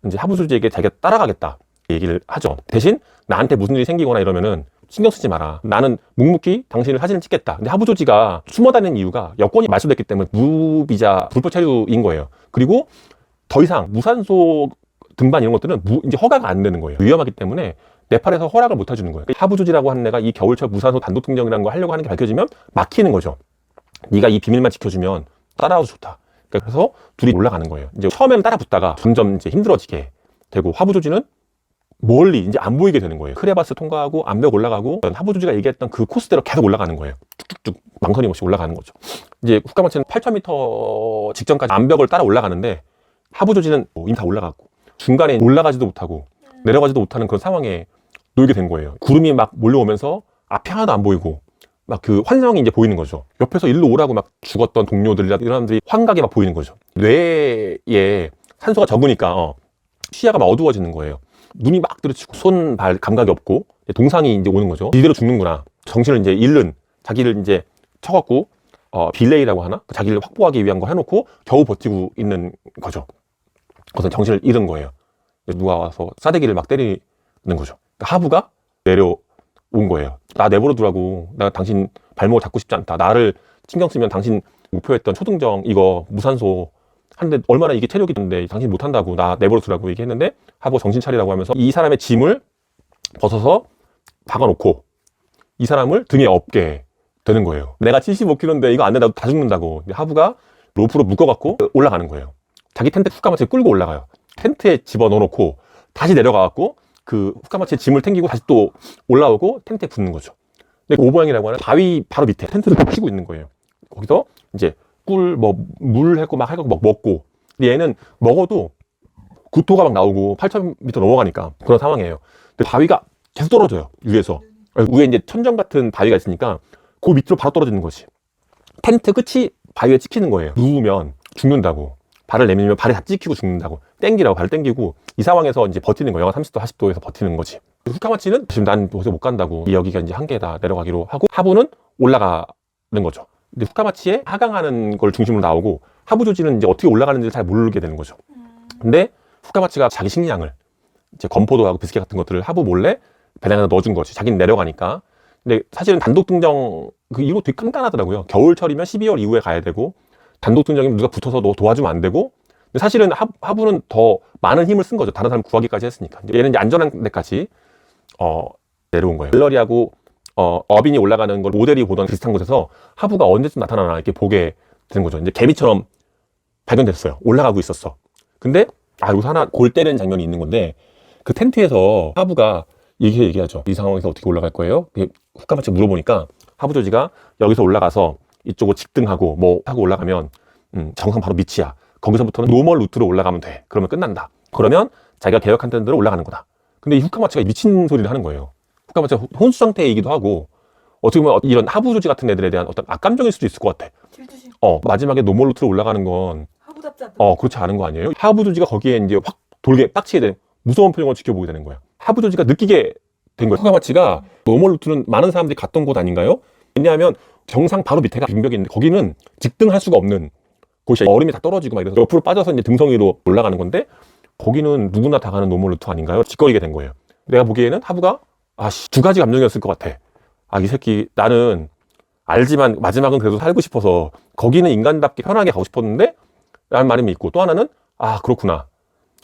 이제 하부조지에게 자기가 따라가겠다 얘기를 하죠. 대신 나한테 무슨 일이 생기거나 이러면은 신경 쓰지 마라. 나는 묵묵히 당신을 사진을 찍겠다. 근데 하부조지가 숨어 다니는 이유가 여권이 말소됐기 때문에 무비자 불법 체류인 거예요. 그리고 더 이상 무산소 등반 이런 것들은 이제 허가가 안 되는 거예요. 위험하기 때문에 네팔에서 허락을 못 해주는 거예요. 하부조지라고 하는 애가 이 겨울철 무산소 단독 등정이라는 거 하려고 하는 게 밝혀지면 막히는 거죠. 네가 이 비밀만 지켜주면 따라와도 좋다. 그래서 둘이 올라가는 거예요. 이제 처음에는 따라 붙다가 점점 이제 힘들어지게 되고, 하부조지는 멀리 이제 안 보이게 되는 거예요. 크레바스 통과하고 암벽 올라가고, 하부조지가 얘기했던 그 코스대로 계속 올라가는 거예요. 쭉쭉쭉 망설임 없이 올라가는 거죠. 이제 후카마치는 8,000m 직전까지 암벽을 따라 올라가는데, 하부조지는 이미 다 올라갔고 중간에 올라가지도 못하고 내려가지도 못하는 그런 상황에 놓이게 된 거예요. 구름이 막 몰려오면서 앞이 하나도 안 보이고 막 그 환상이 이제 보이는 거죠. 옆에서 일로 오라고 막 죽었던 동료들이나 이런 사람들이 환각이 막 보이는 거죠. 뇌에 산소가 적으니까 시야가 막 어두워지는 거예요. 눈이 막 들어치고 손, 발 감각이 없고 동상이 이제 오는 거죠. 이대로 죽는구나. 정신을 이제 잃는, 자기를 이제 쳐갖고 빌레이라고 하나? 자기를 확보하기 위한 거 해놓고 겨우 버티고 있는 거죠. 그래서 정신을 잃은 거예요. 누가 와서 싸대기를 막 때리는 거죠. 그러니까 하부가 내려온 거예요. 나 내버려 두라고. 나 당신 발목을 잡고 싶지 않다. 나를 신경 쓰면 당신 목표했던 초등정 이거 무산소 하는데 얼마나 이게 체력이 있는데 당신 못한다고. 나 내버려 두라고 얘기했는데 하부가 정신 차리라고 하면서 이 사람의 짐을 벗어서 박아놓고 이 사람을 등에 업게 되는 거예요. 내가 75kg인데 이거 안 된다고 다 죽는다고. 하부가 로프로 묶어갖고 올라가는 거예요. 자기 텐트 후카마치를 끌고 올라가요. 텐트에 집어넣어놓고 다시 내려가갖고 그 후카마치의 짐을 챙기고 다시 또 올라오고 텐트에 붙는 거죠. 근데 오보양이라고 하는 바위 바로 밑에 텐트를 펴고 있는 거예요. 거기서 이제 꿀, 물 했고 막 해갖고 먹고, 얘는 먹어도 구토가 막 나오고 8,000m 넘어가니까 그런 상황이에요. 근데 바위가 계속 떨어져요, 위에서. 위에 이제 천정 같은 바위가 있으니까 그 밑으로 바로 떨어지는 거지. 텐트 끝이 바위에 찍히는 거예요. 누우면 죽는다고. 발을 내밀면 발이 다 찍히고 죽는다고. 땡기라고 발을 땡기고, 이 상황에서 이제 버티는 거예요. 영하 30도, 40도에서 버티는 거지. 후카마치는 지금 난 여기서 못 간다고. 여기가 이제 한계다. 내려가기로 하고, 하부는 올라가는 거죠. 근데 후카마치에 하강하는 걸 중심으로 나오고, 하부조지는 이제 어떻게 올라가는지를 잘 모르게 되는 거죠. 근데 후카마치가 자기 식량을 이제 건포도하고 비스켓 같은 것들을 하부 몰래 배낭에다 넣어준 거지. 자기는 내려가니까. 근데 사실은 단독 등정 그 이거 되게 간단하더라고요. 겨울철이면 12월 이후에 가야 되고, 단독 등정이면 누가 붙어서 너 도와주면 안 되고, 근데 사실은 하부는 더 많은 힘을 쓴 거죠. 다른 사람 구하기까지 했으니까. 얘는 이제 안전한 데까지 내려온 거예요. 멜러리하고 어빈이 올라가는 걸 모델이 보던 비슷한 곳에서 하부가 언제쯤 나타나나 이렇게 보게 되는 거죠. 이제 개미처럼 발견됐어요. 올라가고 있었어. 근데 여기서 하나 골 때리는 장면이 있는 건데, 그 텐트에서 하부가 이렇게 얘기하죠. 이 상황에서 어떻게 올라갈 거예요? 후카마치 물어보니까 하부조지가 여기서 올라가서 이쪽으로 직등하고 뭐 하고 올라가면 정상 바로 밑이야. 거기서부터는 노멀 루트로 올라가면 돼. 그러면 끝난다. 그러면 자기가 계획한 데로 올라가는 거다. 근데 이 후카마치가 미친 소리를 하는 거예요. 후카마치가 혼수 상태이기도 하고, 어떻게 보면 이런 하부조지 같은 애들에 대한 어떤 악감정일 수도 있을 것 같아. 마지막에 노멀 루트로 올라가는 건 하부답지 않다. 그렇지 않은 거 아니에요? 하부조지가 거기에 이제 확 돌게 빡치게 되는 무서운 표정을 지켜보게 되는 거야. 하부조지가 느끼게 된 거예요. 후카마치가 노멀 루트는 많은 사람들이 갔던 곳 아닌가요? 왜냐하면 정상 바로 밑에가 빙벽이 있는데 거기는 직등할 수가 없는 곳이 얼음이 다 떨어지고 막 이래서 옆으로 빠져서 이제 등성이로 올라가는 건데, 거기는 누구나 다 가는 노멀 루트 아닌가요? 짓거리게 된 거예요. 내가 보기에는 하부가 두 가지 감정이었을 것 같아. 이 새끼 나는 알지만 마지막은 그래도 살고 싶어서 거기는 인간답게 편하게 가고 싶었는데 라는 말이 있고, 또 하나는 그렇구나.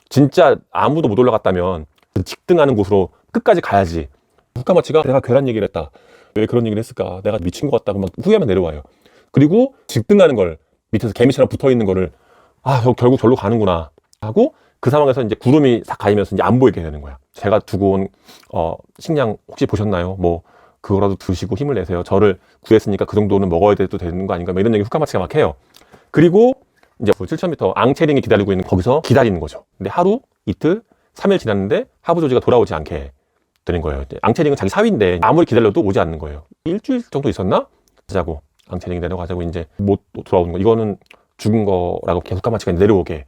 진짜 아무도 못 올라갔다면 직등하는 곳으로 끝까지 가야지. 후카마치가 내가 괴란 얘기를 했다. 왜 그런 얘기를 했을까? 내가 미친 것 같다고 막 후회만 내려와요. 그리고 직등하는 걸 밑에서 개미처럼 붙어있는 거를 결국 절로 가는구나 하고, 그 상황에서 이제 구름이 싹 가이면서 이제 안 보이게 되는 거야. 제가 두고 온 식량 혹시 보셨나요? 뭐 그거라도 드시고 힘을 내세요. 저를 구했으니까 그 정도는 먹어야 돼도 되는 거 아닌가? 뭐 이런 얘기 후카마치가 막 해요. 그리고 이제 7,000m 앙체링이 기다리고 있는 거기서 기다리는 거죠. 근데 하루, 이틀, 3일 지났는데 하부조지가 돌아오지 않게 되는 거예요. 앙체링은 자기 사위인데 아무리 기다려도 오지 않는 거예요. 일주일 정도 있었나? 가자고 앙체링이 내려가자고 이제 못 돌아오는 거. 이거는 죽은 거라고 계속 후카마치가 내려오게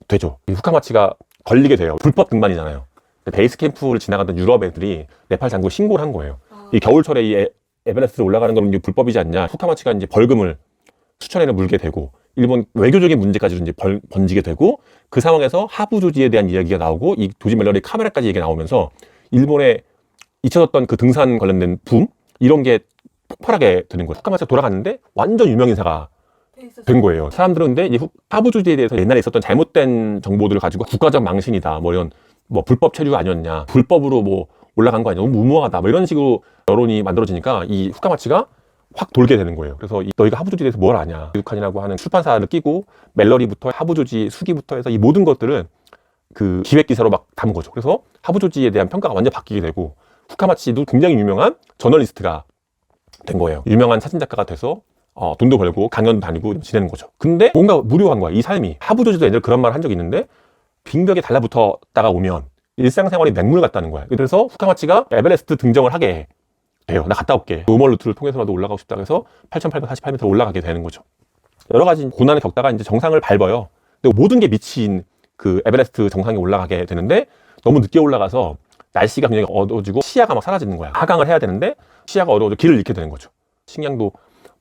되죠. 이 후카마치가 걸리게 돼요. 불법 등반이잖아요. 베이스 캠프를 지나가던 유럽 애들이 네팔 당국에 신고를 한 거예요. 이 겨울철에 이 에베레스트를 올라가는 건 불법이지 않냐. 후카마치가 이제 벌금을 수천엔을 물게 되고 일본 외교적인 문제까지도 이제 번지게 되고 그 상황에서 하부 조지에 대한 이야기가 나오고 이 도지 멜러리 카메라까지 얘기가 나오면서 일본에 잊혀졌던 그 등산 관련된 붐 이런 게 폭발하게 되는 거예요. 후카마치가 돌아갔는데 완전 유명 인사가 된 거예요. 사람들은 근데 이 하부 조지에 대해서 옛날에 있었던 잘못된 정보들을 가지고 국가적 망신이다 뭐 이런 뭐 불법 체류 아니었냐 불법으로 뭐 올라간 거 아니야 너무 무모하다 뭐 이런 식으로 여론이 만들어지니까 이 후카마치가 확 돌게 되는 거예요. 그래서 너희가 하부조지에 대해서 뭘 아냐. 유칸이라고 하는 출판사를 끼고 멜러리부터 하부조지 수기부터 해서 이 모든 것들을 그 기획기사로 막 담은 거죠. 그래서 하부조지에 대한 평가가 완전 바뀌게 되고 후카마치도 굉장히 유명한 저널리스트가 된 거예요. 유명한 사진작가가 돼서 돈도 벌고 강연도 다니고 지내는 거죠. 근데 뭔가 무료한 거야. 이 삶이. 하부조지도 옛날에 그런 말을 한 적이 있는데 빙벽에 달라붙었다가 오면 일상생활이 맹물 같다는 거야. 그래서 후카마치가 에베레스트 등정을 하게 돼요. 나 갔다 올게. 노멀 루트를 통해서라도 올라가고 싶다 해서 8,848m 올라가게 되는 거죠. 여러 가지 고난을 겪다가 이제 정상을 밟아요. 근데 모든 게 미친 그 에베레스트 정상에 올라가게 되는데 너무 늦게 올라가서 날씨가 굉장히 어두워지고 시야가 막 사라지는 거야. 하강을 해야 되는데 시야가 어두워져 길을 잃게 되는 거죠. 식량도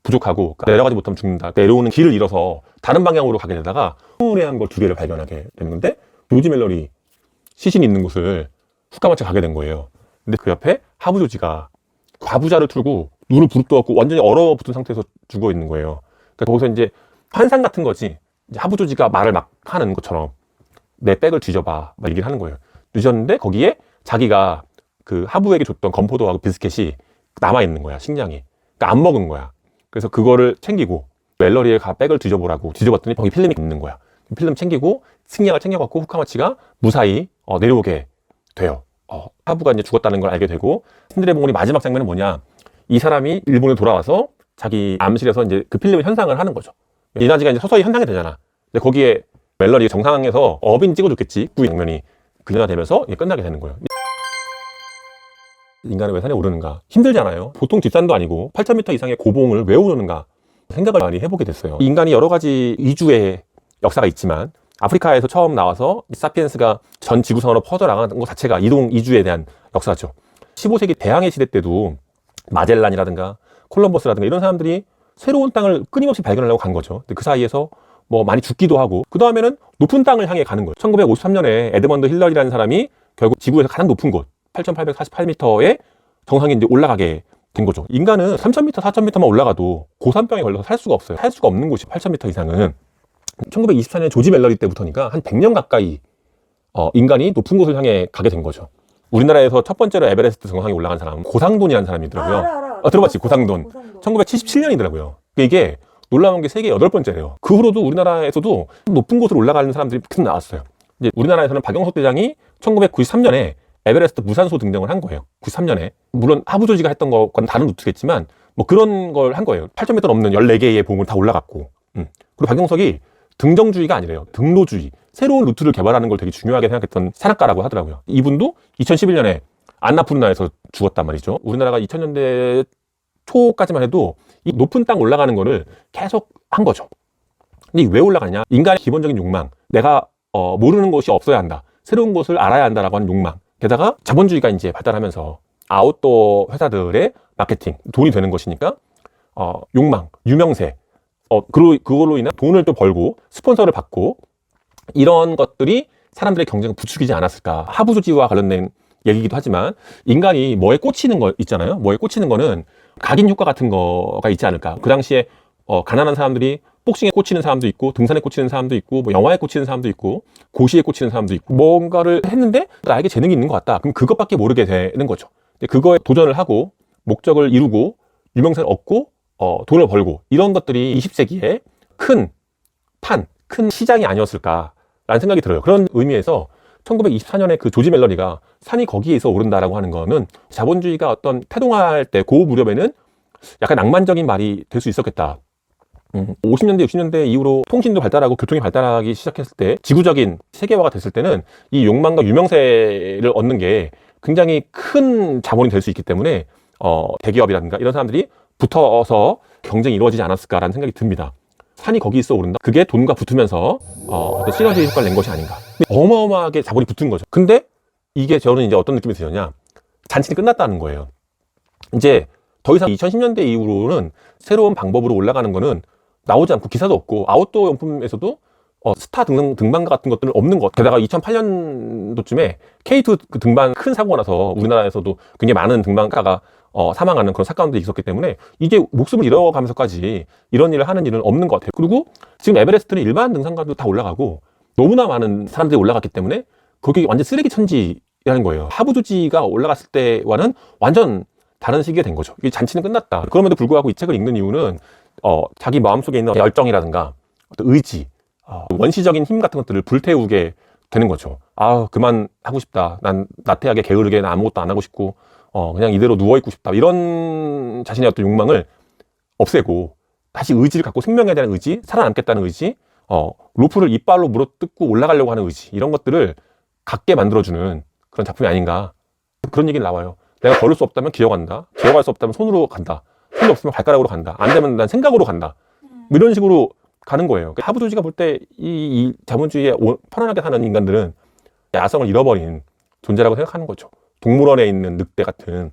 부족하고 내려가지 못하면 죽는다. 내려오는 길을 잃어서 다른 방향으로 가게 되다가 흐물해한 걸 2개를 발견하게 되는 건데 조지 멜러리 시신이 있는 곳을 후카마치가 가게 된 거예요. 근데 그 옆에 하부조지가 과부자를 틀고 눈을 부릅떠갖고 완전히 얼어붙은 상태에서 죽어 있는 거예요. 그러니까 거기서 이제 환상 같은 거지. 이제 하부조지가 말을 막 하는 것처럼 내 백을 뒤져봐 막 얘기를 하는 거예요. 뒤졌는데 거기에 자기가 그 하부에게 줬던 건포도하고 비스켓이 남아 있는 거야. 식량이. 그러니까 안 먹은 거야. 그래서 그거를 챙기고 멜러리의 백을 뒤져보라고 뒤져봤더니 거기 필름이 있는 거야. 필름 챙기고 식량을 챙겨갖고 후카마치가 무사히 내려오게 돼요. 하부가 이제 죽었다는 걸 알게 되고 신들의 봉헌이 마지막 장면은 뭐냐? 이 사람이 일본에 돌아와서 자기 암실에서 이제 그 필름의 현상을 하는 거죠. 이나지가 이제 서서히 현상이 되잖아. 근데 거기에 멜러리 정상에서 어빈 찍어줬겠지. 그 장면이 그녀가 되면서 끝나게 되는 거예요. 인간은 왜 산에 오르는가? 힘들잖아요. 보통 뒷산도 아니고 8,000m 이상의 고봉을 왜 오르는가? 생각을 많이 해보게 됐어요. 인간이 여러 가지 이주의 역사가 있지만 아프리카에서 처음 나와서 사피엔스가 전 지구상으로 퍼져나가는 것 자체가 이주에 대한 역사죠. 15세기 대항해 시대 때도 마젤란이라든가 콜럼버스라든가 이런 사람들이 새로운 땅을 끊임없이 발견하려고 간 거죠. 근데 그 사이에서 뭐 많이 죽기도 하고 그 다음에는 높은 땅을 향해 가는 거예요. 1953년에 에드먼드 힐러리라는 사람이 결국 지구에서 가장 높은 곳 8,848m의 정상에 이제 올라가게 된 거죠. 인간은 3,000m, 4,000m만 올라가도 고산병에 걸려서 살 수가 없어요. 살 수가 없는 곳이 8,000m 이상은. 1924년 조지 멜러리 때부터니까 한 100년 가까이 인간이 높은 곳을 향해 가게 된 거죠. 우리나라에서 첫 번째로 에베레스트 정상에 올라간 사람은 고상돈이라는 사람이더라고요. 알아. 들어봤지? 고상돈. 1977년이더라고요. 이게 놀라운 게 세계 8번째래요. 그 후로도 우리나라에서도 높은 곳으로 올라가는 사람들이 계속 나왔어요. 이제 우리나라에서는 박영석 대장이 1993년에 에베레스트 무산소 등정을 한 거예요. 93년에. 물론 하부조지가 했던 것과는 다른 루트겠지만 뭐 그런 걸 한 거예요. 8,000m 넘는 14개의 봉을 다 올라갔고. 그리고 박영석이 등정주의가 아니래요. 등로주의. 새로운 루트를 개발하는 걸 되게 중요하게 생각했던 산악가라고 하더라고요. 이분도 2011년에 안나푸르나에서 죽었단 말이죠. 우리나라가 2000년대 초까지만 해도 이 높은 땅 올라가는 거를 계속 한 거죠. 근데 왜 올라가냐? 인간의 기본적인 욕망. 내가 모르는 것이 없어야 한다. 새로운 것을 알아야 한다라고 하는 욕망. 게다가 자본주의가 이제 발달하면서 아웃도어 회사들의 마케팅, 돈이 되는 것이니까 욕망, 유명세, 그걸로 인해 돈을 또 벌고 스폰서를 받고 이런 것들이 사람들의 경쟁을 부추기지 않았을까. 하부조지와 관련된 얘기이기도 하지만 인간이 뭐에 꽂히는 거 있잖아요. 뭐에 꽂히는 거는 각인 효과 같은 거가 있지 않을까. 그 당시에 가난한 사람들이 복싱에 꽂히는 사람도 있고 등산에 꽂히는 사람도 있고 뭐 영화에 꽂히는 사람도 있고 고시에 꽂히는 사람도 있고 뭔가를 했는데 나에게 재능이 있는 것 같다. 그럼 그것밖에 모르게 되는 거죠. 그거에 도전을 하고 목적을 이루고 유명세를 얻고 돈을 벌고 이런 것들이 20세기에 큰 시장이 아니었을까라는 생각이 들어요. 그런 의미에서 1924년에 그 조지 멜러리가 산이 거기에서 오른다라고 하는 거는 자본주의가 어떤 태동할 때 그 무렵에는 약간 낭만적인 말이 될 수 있었겠다. 50년대, 60년대 이후로 통신도 발달하고 교통이 발달하기 시작했을 때 지구적인 세계화가 됐을 때는 이 욕망과 유명세를 얻는 게 굉장히 큰 자본이 될 수 있기 때문에 대기업이라든가 이런 사람들이 붙어서 경쟁이 이루어지지 않았을까라는 생각이 듭니다. 산이 거기 있어 오른다. 그게 돈과 붙으면서 어떤 시너지 효과를 낸 것이 아닌가. 어마어마하게 자본이 붙은 거죠. 근데 이게 저는 이제 어떤 느낌이 드냐면 잔치는 끝났다는 거예요. 이제 더 이상 2010년대 이후로는 새로운 방법으로 올라가는 거는 나오지 않고 기사도 없고 아웃도어 용품에서도 스타 등반가 같은 것들은 없는 것 같아요. 게다가 2008년도쯤에 K2 그 등반 큰 사고가 나서 우리나라에서도 굉장히 많은 등반가가 사망하는 그런 사건도 있었기 때문에 이게 목숨을 잃어가면서까지 이런 일을 하는 일은 없는 것 같아요. 그리고 지금 에베레스트는 일반 등산가도 다 올라가고 너무나 많은 사람들이 올라갔기 때문에 거기 완전 쓰레기 천지라는 거예요. 하부조지가 올라갔을 때와는 완전 다른 시기가 된 거죠. 이 잔치는 끝났다. 그럼에도 불구하고 이 책을 읽는 이유는 자기 마음속에 있는 열정이라든가 어떤 의지, 원시적인 힘 같은 것들을 불태우게 되는 거죠. 아, 그만 하고 싶다. 난 나태하게 게으르게 나 아무것도 안 하고 싶고 그냥 이대로 누워있고 싶다. 이런 자신의 어떤 욕망을 없애고 다시 의지를 갖고 생명에 대한 의지, 살아남겠다는 의지, 로프를 이빨로 물어뜯고 올라가려고 하는 의지, 이런 것들을 갖게 만들어주는 그런 작품이 아닌가. 그런 얘기는 나와요. 내가 걸을 수 없다면 기어간다. 기어갈 수 없다면 손으로 간다. 손이 없으면 발가락으로 간다. 안 되면 난 생각으로 간다. 뭐 이런 식으로 가는 거예요. 하부조지가 볼 때 이 자본주의에 편안하게 사는 인간들은 야성을 잃어버린 존재라고 생각하는 거죠. 동물원에 있는 늑대 같은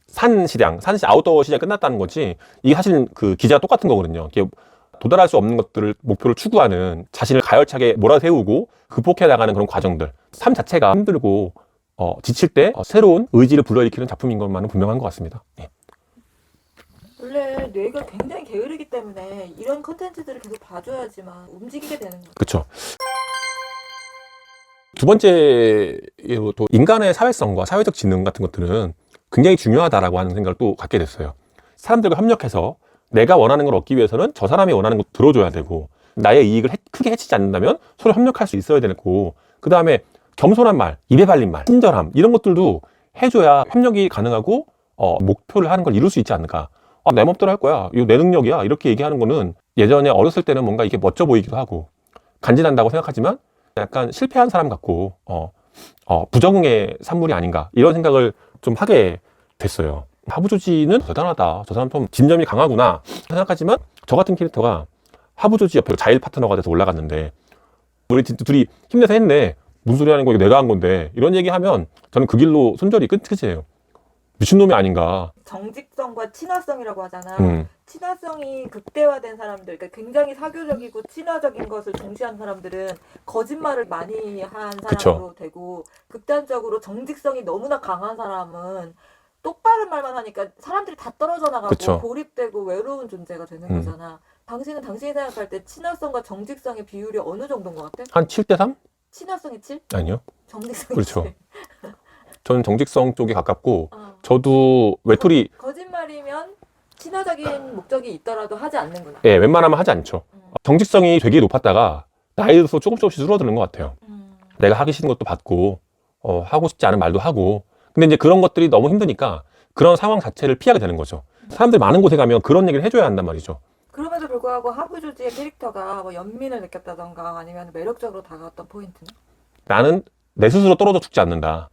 산시장 아웃도어 시장이 끝났다는 거지. 이게 사실 그 기제가 똑같은 거거든요. 이게 도달할 수 없는 것들을 목표를 추구하는 자신을 가열차게 몰아세우고 극복해 나가는 그런 과정들. 삶 자체가 힘들고 지칠 때 새로운 의지를 불러일으키는 작품인 것만은 분명한 것 같습니다. 네. 원래 뇌가 굉장히 게으르기 때문에 이런 컨텐츠들을 계속 봐줘야지만 움직이게 되는 거죠. 그렇죠. 두 번째, 또 인간의 사회성과 사회적 지능 같은 것들은 굉장히 중요하다라고 하는 생각을 또 갖게 됐어요. 사람들과 협력해서 내가 원하는 걸 얻기 위해서는 저 사람이 원하는 걸 들어줘야 되고 나의 이익을 크게 해치지 않는다면 서로 협력할 수 있어야 되고 그 다음에 겸손한 말, 입에 발린 말, 친절함 이런 것들도 해줘야 협력이 가능하고 목표를 하는 걸 이룰 수 있지 않을까. 내 맘대로 할 거야. 이거 내 능력이야. 이렇게 얘기하는 거는 예전에 어렸을 때는 뭔가 이게 멋져 보이기도 하고 간지난다고 생각하지만 약간 실패한 사람 같고 부정의 산물이 아닌가 이런 생각을 좀 하게 됐어요. 하부조지는 대단하다. 저 사람 좀 진념이 강하구나 생각하지만 저 같은 캐릭터가 하부조지 옆에 자일 파트너가 돼서 올라갔는데 우리 둘이 힘내서 했네. 무슨 소리 하는 거 이거 내가 한 건데 이런 얘기하면 저는 그 길로 손절이 끝이에요. 미친놈이 아닌가. 정직성과 친화성이라고 하잖아. 친화성이 극대화된 사람들, 그러니까 굉장히 사교적이고 친화적인 것을 중시한 사람들은 거짓말을 많이 한 사람으로 그쵸. 되고 극단적으로 정직성이 너무나 강한 사람은 똑바른 말만 하니까 사람들이 다 떨어져 나가고 그쵸. 고립되고 외로운 존재가 되는 거잖아. 당신은 당신이 생각할 때 친화성과 정직성의 비율이 어느 정도인 것 같아? 한 7대3? 친화성이 7? 아니요. 정직성이 그렇죠. 7? 저는 정직성 쪽에 가깝고 저도 외톨이 거짓말이면 친화적인 목적이 있더라도 하지 않는구나. 예, 웬만하면 하지 않죠. 정직성이 되게 높았다가 나이 들어서 조금씩 줄어드는 것 같아요. 내가 하기 싫은 것도 받고 하고 싶지 않은 말도 하고 근데 이제 그런 것들이 너무 힘드니까 그런 상황 자체를 피하게 되는 거죠. 사람들 많은 곳에 가면 그런 얘기를 해줘야 한단 말이죠. 그럼에도 불구하고 하부조지의 캐릭터가 뭐 연민을 느꼈다던가 아니면 매력적으로 다가왔던 포인트는? 나는 내 스스로 떨어져 죽지 않는다.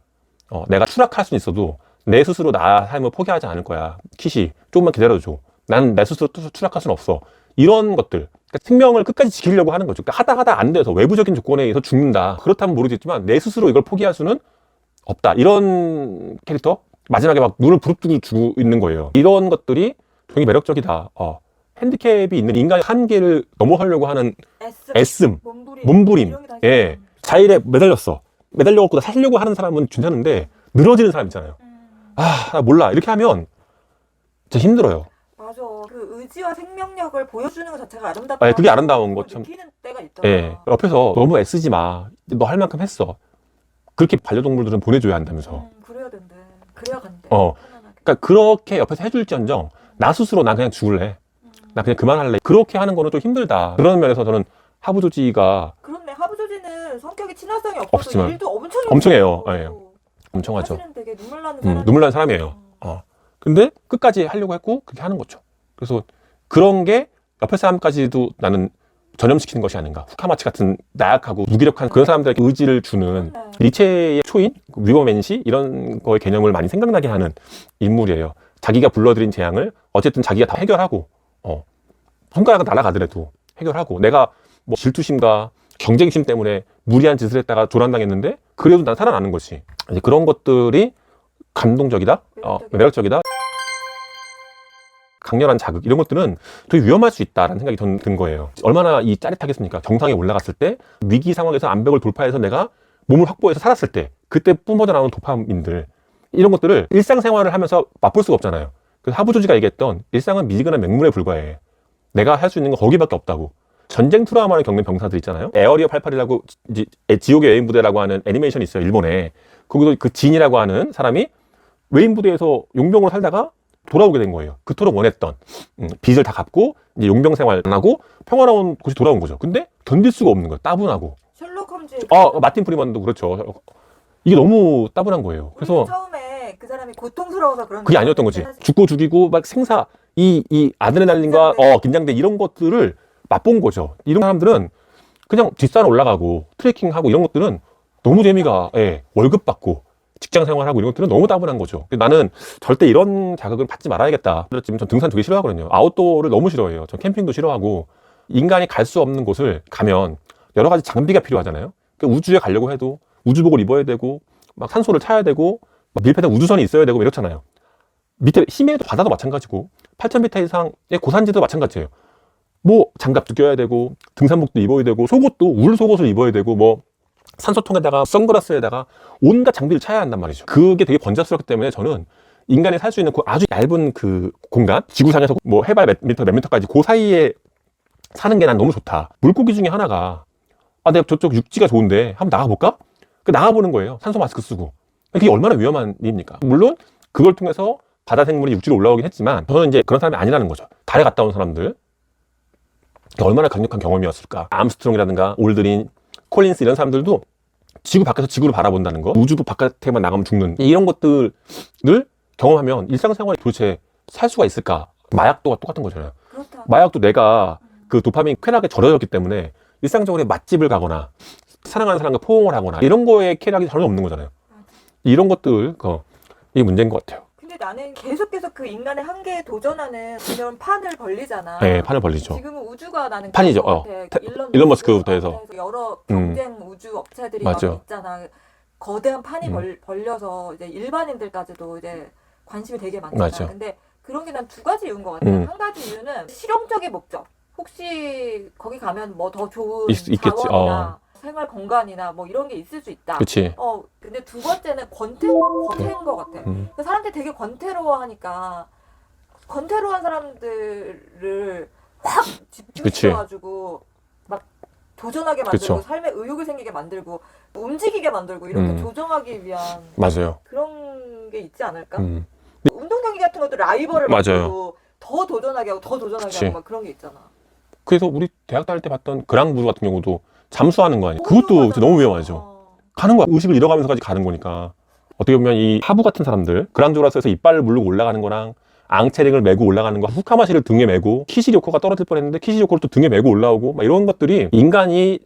내가 추락할 수는 있어도 내 스스로 나 삶을 포기하지 않을 거야. 키시 조금만 기다려줘. 나는 내 스스로 추락할 수는 없어. 이런 것들 그러니까 생명을 끝까지 지키려고 하는 거죠. 그러니까 하다 안 돼서 외부적인 조건에 의해서 죽는다. 그렇다면 모르겠지만 내 스스로 이걸 포기할 수는 없다. 이런 캐릭터 마지막에 막 눈을 부릅뜨고 주고 있는 거예요. 이런 것들이 굉장히 매력적이다. 핸디캡이 있는 인간의 한계를 넘어서려고 하는 애씀, 몸부림. 예, 자일에 매달려갖고 살려고 하는 사람은 괜찮은데 늘어지는 사람 있잖아요. 나 몰라. 이렇게 하면 진짜 힘들어요. 맞아. 그 의지와 생명력을 보여주는 것 자체가 아름답다. 아, 그게 아름다운 것 참. 느끼는 때가 있더라. 예, 옆에서 너무 애쓰지 마. 너 할 만큼 했어. 그렇게 반려동물들은 보내줘야 한다면서. 그래야 된대. 그래야 간대. 그러니까 그렇게 옆에서 해줄지언정 나 스스로 난 그냥 죽을래. 나 그냥 그만할래. 그렇게 하는 거는 좀 힘들다. 그런 면에서 저는 하부조지가 그렇네. 하부조지는 성격이 친화성이 없어서 없지만 일도 엄청 해요. 예, 엄청 하죠. 사실은 되게 눈물 나는 사람. 눈물 나는 사람이에요. 근데 끝까지 하려고 했고 그렇게 하는 거죠. 그래서 그런 게 옆에 사람까지도 나는 전염시키는 것이 아닌가. 후카마치 같은 나약하고 무기력한 그런 사람들에게 의지를 주는 니체의 초인, 위버맨시 이런 거의 개념을 많이 생각나게 하는 인물이에요. 자기가 불러들인 재앙을 어쨌든 자기가 다 해결하고 손가락은 날아가더라도 해결하고 내가 뭐 질투심과 경쟁심 때문에 무리한 짓을 했다가 조난당했는데 그래도 난 살아나는 것이 이제 그런 것들이 감동적이다, 매력적이다. 강렬한 자극 이런 것들은 되게 위험할 수 있다라는 생각이 저는 든 거예요. 얼마나 이 짜릿하겠습니까? 정상에 올라갔을 때 위기 상황에서 암벽을 돌파해서 내가 몸을 확보해서 살았을 때 그때 뿜어져 나오는 도파민들 이런 것들을 일상생활을 하면서 맛볼 수가 없잖아요. 그래서 하부조지가 얘기했던 일상은 미지근한 맹물에 불과해. 내가 할 수 있는 건 거기밖에 없다고. 전쟁 트라우마를 겪는 병사들 있잖아요. 에어리어 88이라고 이제 지옥의 여인 부대라고 하는 애니메이션이 있어요. 일본에. 거기서 그 진이라고 하는 사람이 외인 부대에서 용병으로 살다가 돌아오게 된 거예요. 그토록 원했던 빚을 다 갚고 이제 용병 생활 안 하고 평화로운 곳이 돌아온 거죠. 근데 견딜 수가 없는 거예요. 따분하고. 셜록 홈즈. 마틴 프리먼도 그렇죠. 이게 너무 따분한 거예요. 그래서 처음에 그 사람이 고통스러워서 그런 그게 아니었던 거지. 죽고 죽이고 막 생사 이 아드레날린과 긴장돼 이런 것들을 맛본 거죠. 이런 사람들은 그냥 뒷산 올라가고 트레킹하고 이런 것들은 너무 재미가 월급 받고 직장 생활하고 이런 것들은 너무 따분한 거죠. 나는 절대 이런 자극을 받지 말아야겠다. 지금 전 등산 되게 싫어하거든요. 아웃도어를 너무 싫어해요. 전 캠핑도 싫어하고 인간이 갈 수 없는 곳을 가면 여러 가지 장비가 필요하잖아요. 그러니까 우주에 가려고 해도 우주복을 입어야 되고 막 산소를 타야 되고 막 밀폐된 우주선이 있어야 되고 이렇잖아요. 밑에 심해도 바다도 마찬가지고 8,000m 이상의 고산지도 마찬가지예요. 뭐 장갑도 껴야 되고 등산복도 입어야 되고 속옷도 울 속옷을 입어야 되고 뭐 산소통에다가 선글라스에다가 온갖 장비를 차야 한단 말이죠. 그게 되게 번잡스럽기 때문에 저는 인간이 살 수 있는 그 아주 얇은 그 공간, 지구상에서 뭐 해발 몇 미터까지 그 사이에 사는 게 난 너무 좋다. 물고기 중에 하나가 내가 저쪽 육지가 좋은데 한번 나가볼까? 나가보는 거예요. 산소 마스크 쓰고. 그게 얼마나 위험한 일입니까? 물론 그걸 통해서 바다 생물이 육지로 올라오긴 했지만 저는 이제 그런 사람이 아니라는 거죠. 달에 갔다 온 사람들 얼마나 강력한 경험이었을까. 암스트롱이라든가 올드린, 콜린스 이런 사람들도 지구 밖에서 지구를 바라본다는 거, 우주도 바깥에만 나가면 죽는 이런 것들을 경험하면 일상생활에 도대체 살 수가 있을까? 마약도 똑같은 거잖아요. 그렇다. 마약도 내가 그 도파민 쾌락에 절여졌기 때문에 일상적으로 맛집을 가거나 사랑하는 사람과 포옹을 하거나 이런 거에 쾌락이 전혀 없는 거잖아요. 이런 것들 이게 문제인 것 같아요. 근데 나는 계속해서 그 인간의 한계에 도전하는 그런 판을 벌리잖아. 네, 판을 벌리죠. 지금은 우주가 나는 판이죠. 일론 머스크부터 해서 여러 경쟁 우주 업체들이 막 있잖아. 거대한 판이 벌려서 이제 일반인들까지도 이제 관심이 되게 많잖아. 맞죠. 근데 그런 게 난 두 가지 이유인 것 같아. 한 가지 이유는 실용적인 목적. 혹시 거기 가면 뭐 더 좋은 자원이나 생활 공간이나 뭐 이런 게 있을 수 있다. 그치. 근데 두 번째는 권태인 것 같아. 사람들이 되게 권태로워하니까 권태로운 사람들을 확 집중시켜가지고 막 도전하게 만들고 삶에 의욕이 생기게 만들고 움직이게 만들고 이렇게 조정하기 위한 맞아요. 그런 게 있지 않을까? 운동 경기 같은 것도 라이벌을 만들고 더 도전하게 하고 더 도전하게 하고 막 그런 게 있잖아. 그래서 우리 대학 다닐 때 봤던 그랑부르 같은 경우도 잠수하는 거 아니에요? 그것도 너무 위험하죠. 가는 거야. 의식을 잃어가면서까지 가는 거니까. 어떻게 보면 이 하부 같은 사람들, 그랑조라스에서 이빨을 물르고 올라가는 거랑 앙체링을 메고 올라가는 거, 후카마시를 등에 메고 키시리오코가 떨어질 뻔했는데 키시리오코를 또 등에 메고 올라오고 막 이런 것들이 인간이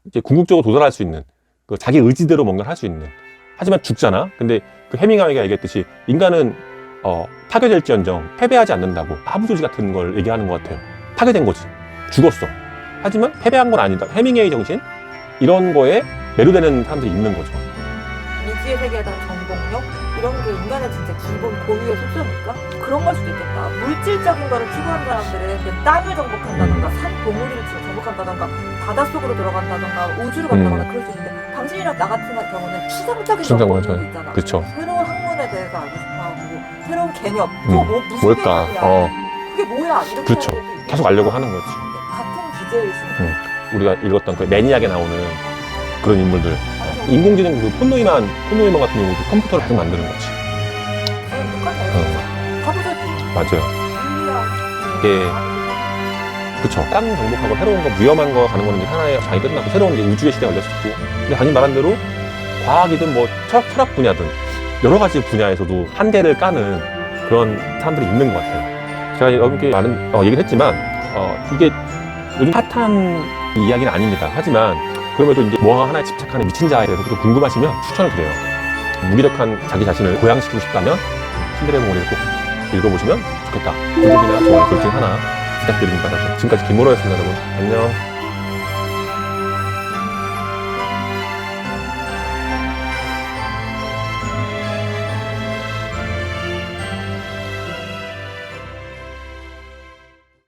이제 궁극적으로 도달할 수 있는 그 자기 의지대로 뭔가를 할 수 있는. 하지만 죽잖아. 근데 그 해밍웨이가 얘기했듯이 인간은 파괴될지언정 패배하지 않는다고 하부조지 같은 걸 얘기하는 것 같아요. 파괴된 거지. 죽었어. 하지만 패배한 건 아니다. 해밍웨이 정신 이런 거에 매료되는 사람들이 있는 거죠. 미지의 세계에 대한 정복력 이런 게 인간의 진짜 기본 고유의 속성일까? 그런 걸 수도 있겠다. 물질적인 거를 추구하는 사람들은 그 땅을 정복한다던가 산 봉우리를 정복한다던가 바닷속으로 들어간다던가 우주로 간다거나 그럴 수 있는데 당신이랑 나 같은 경우는 추상적인 정복력이 있잖아. 그쵸. 새로운 학문에 대해서 알고 싶어하고 새로운 개념 무슨 뭘까? 개념이야? 그게 뭐야? 이렇게 그렇죠. 계속 알려고 하는 거지. 같은 기제일 수 있는 우리가 읽었던 그 매니악에 나오는 그런 인물들. 인공지능 그 폰노이먼 같은 경우도 컴퓨터를 계속 만드는 거지. 가보자지. 맞아요. 이게 그쵸. 땅 정복하고 새로운 거 위험한 거 가는 거는 이제 하나의 장이 끝났고 새로운 이제 우주의 시대가 열렸었고. 근데 당연히 말한 대로 과학이든 뭐 철학 분야든 여러 가지 분야에서도 한계를 까는 그런 사람들이 있는 것 같아요. 제가 여러분께 많은 얘기를 했지만 이게 요즘 핫한 이야기는 아닙니다. 하지만 그럼에도 이제 뭐가 하나에 집착하는 미친 자에 대해서 좀 궁금하시면 추천을 드려요. 무기력한 자기 자신을 고양시키고 싶다면 신들의 몽우리를 꼭 읽어보시면 좋겠다. 구독이나 좋아요 둘 중에 하나 부탁드립니다. 지금까지 김모로였습니다, 여러분. 안녕.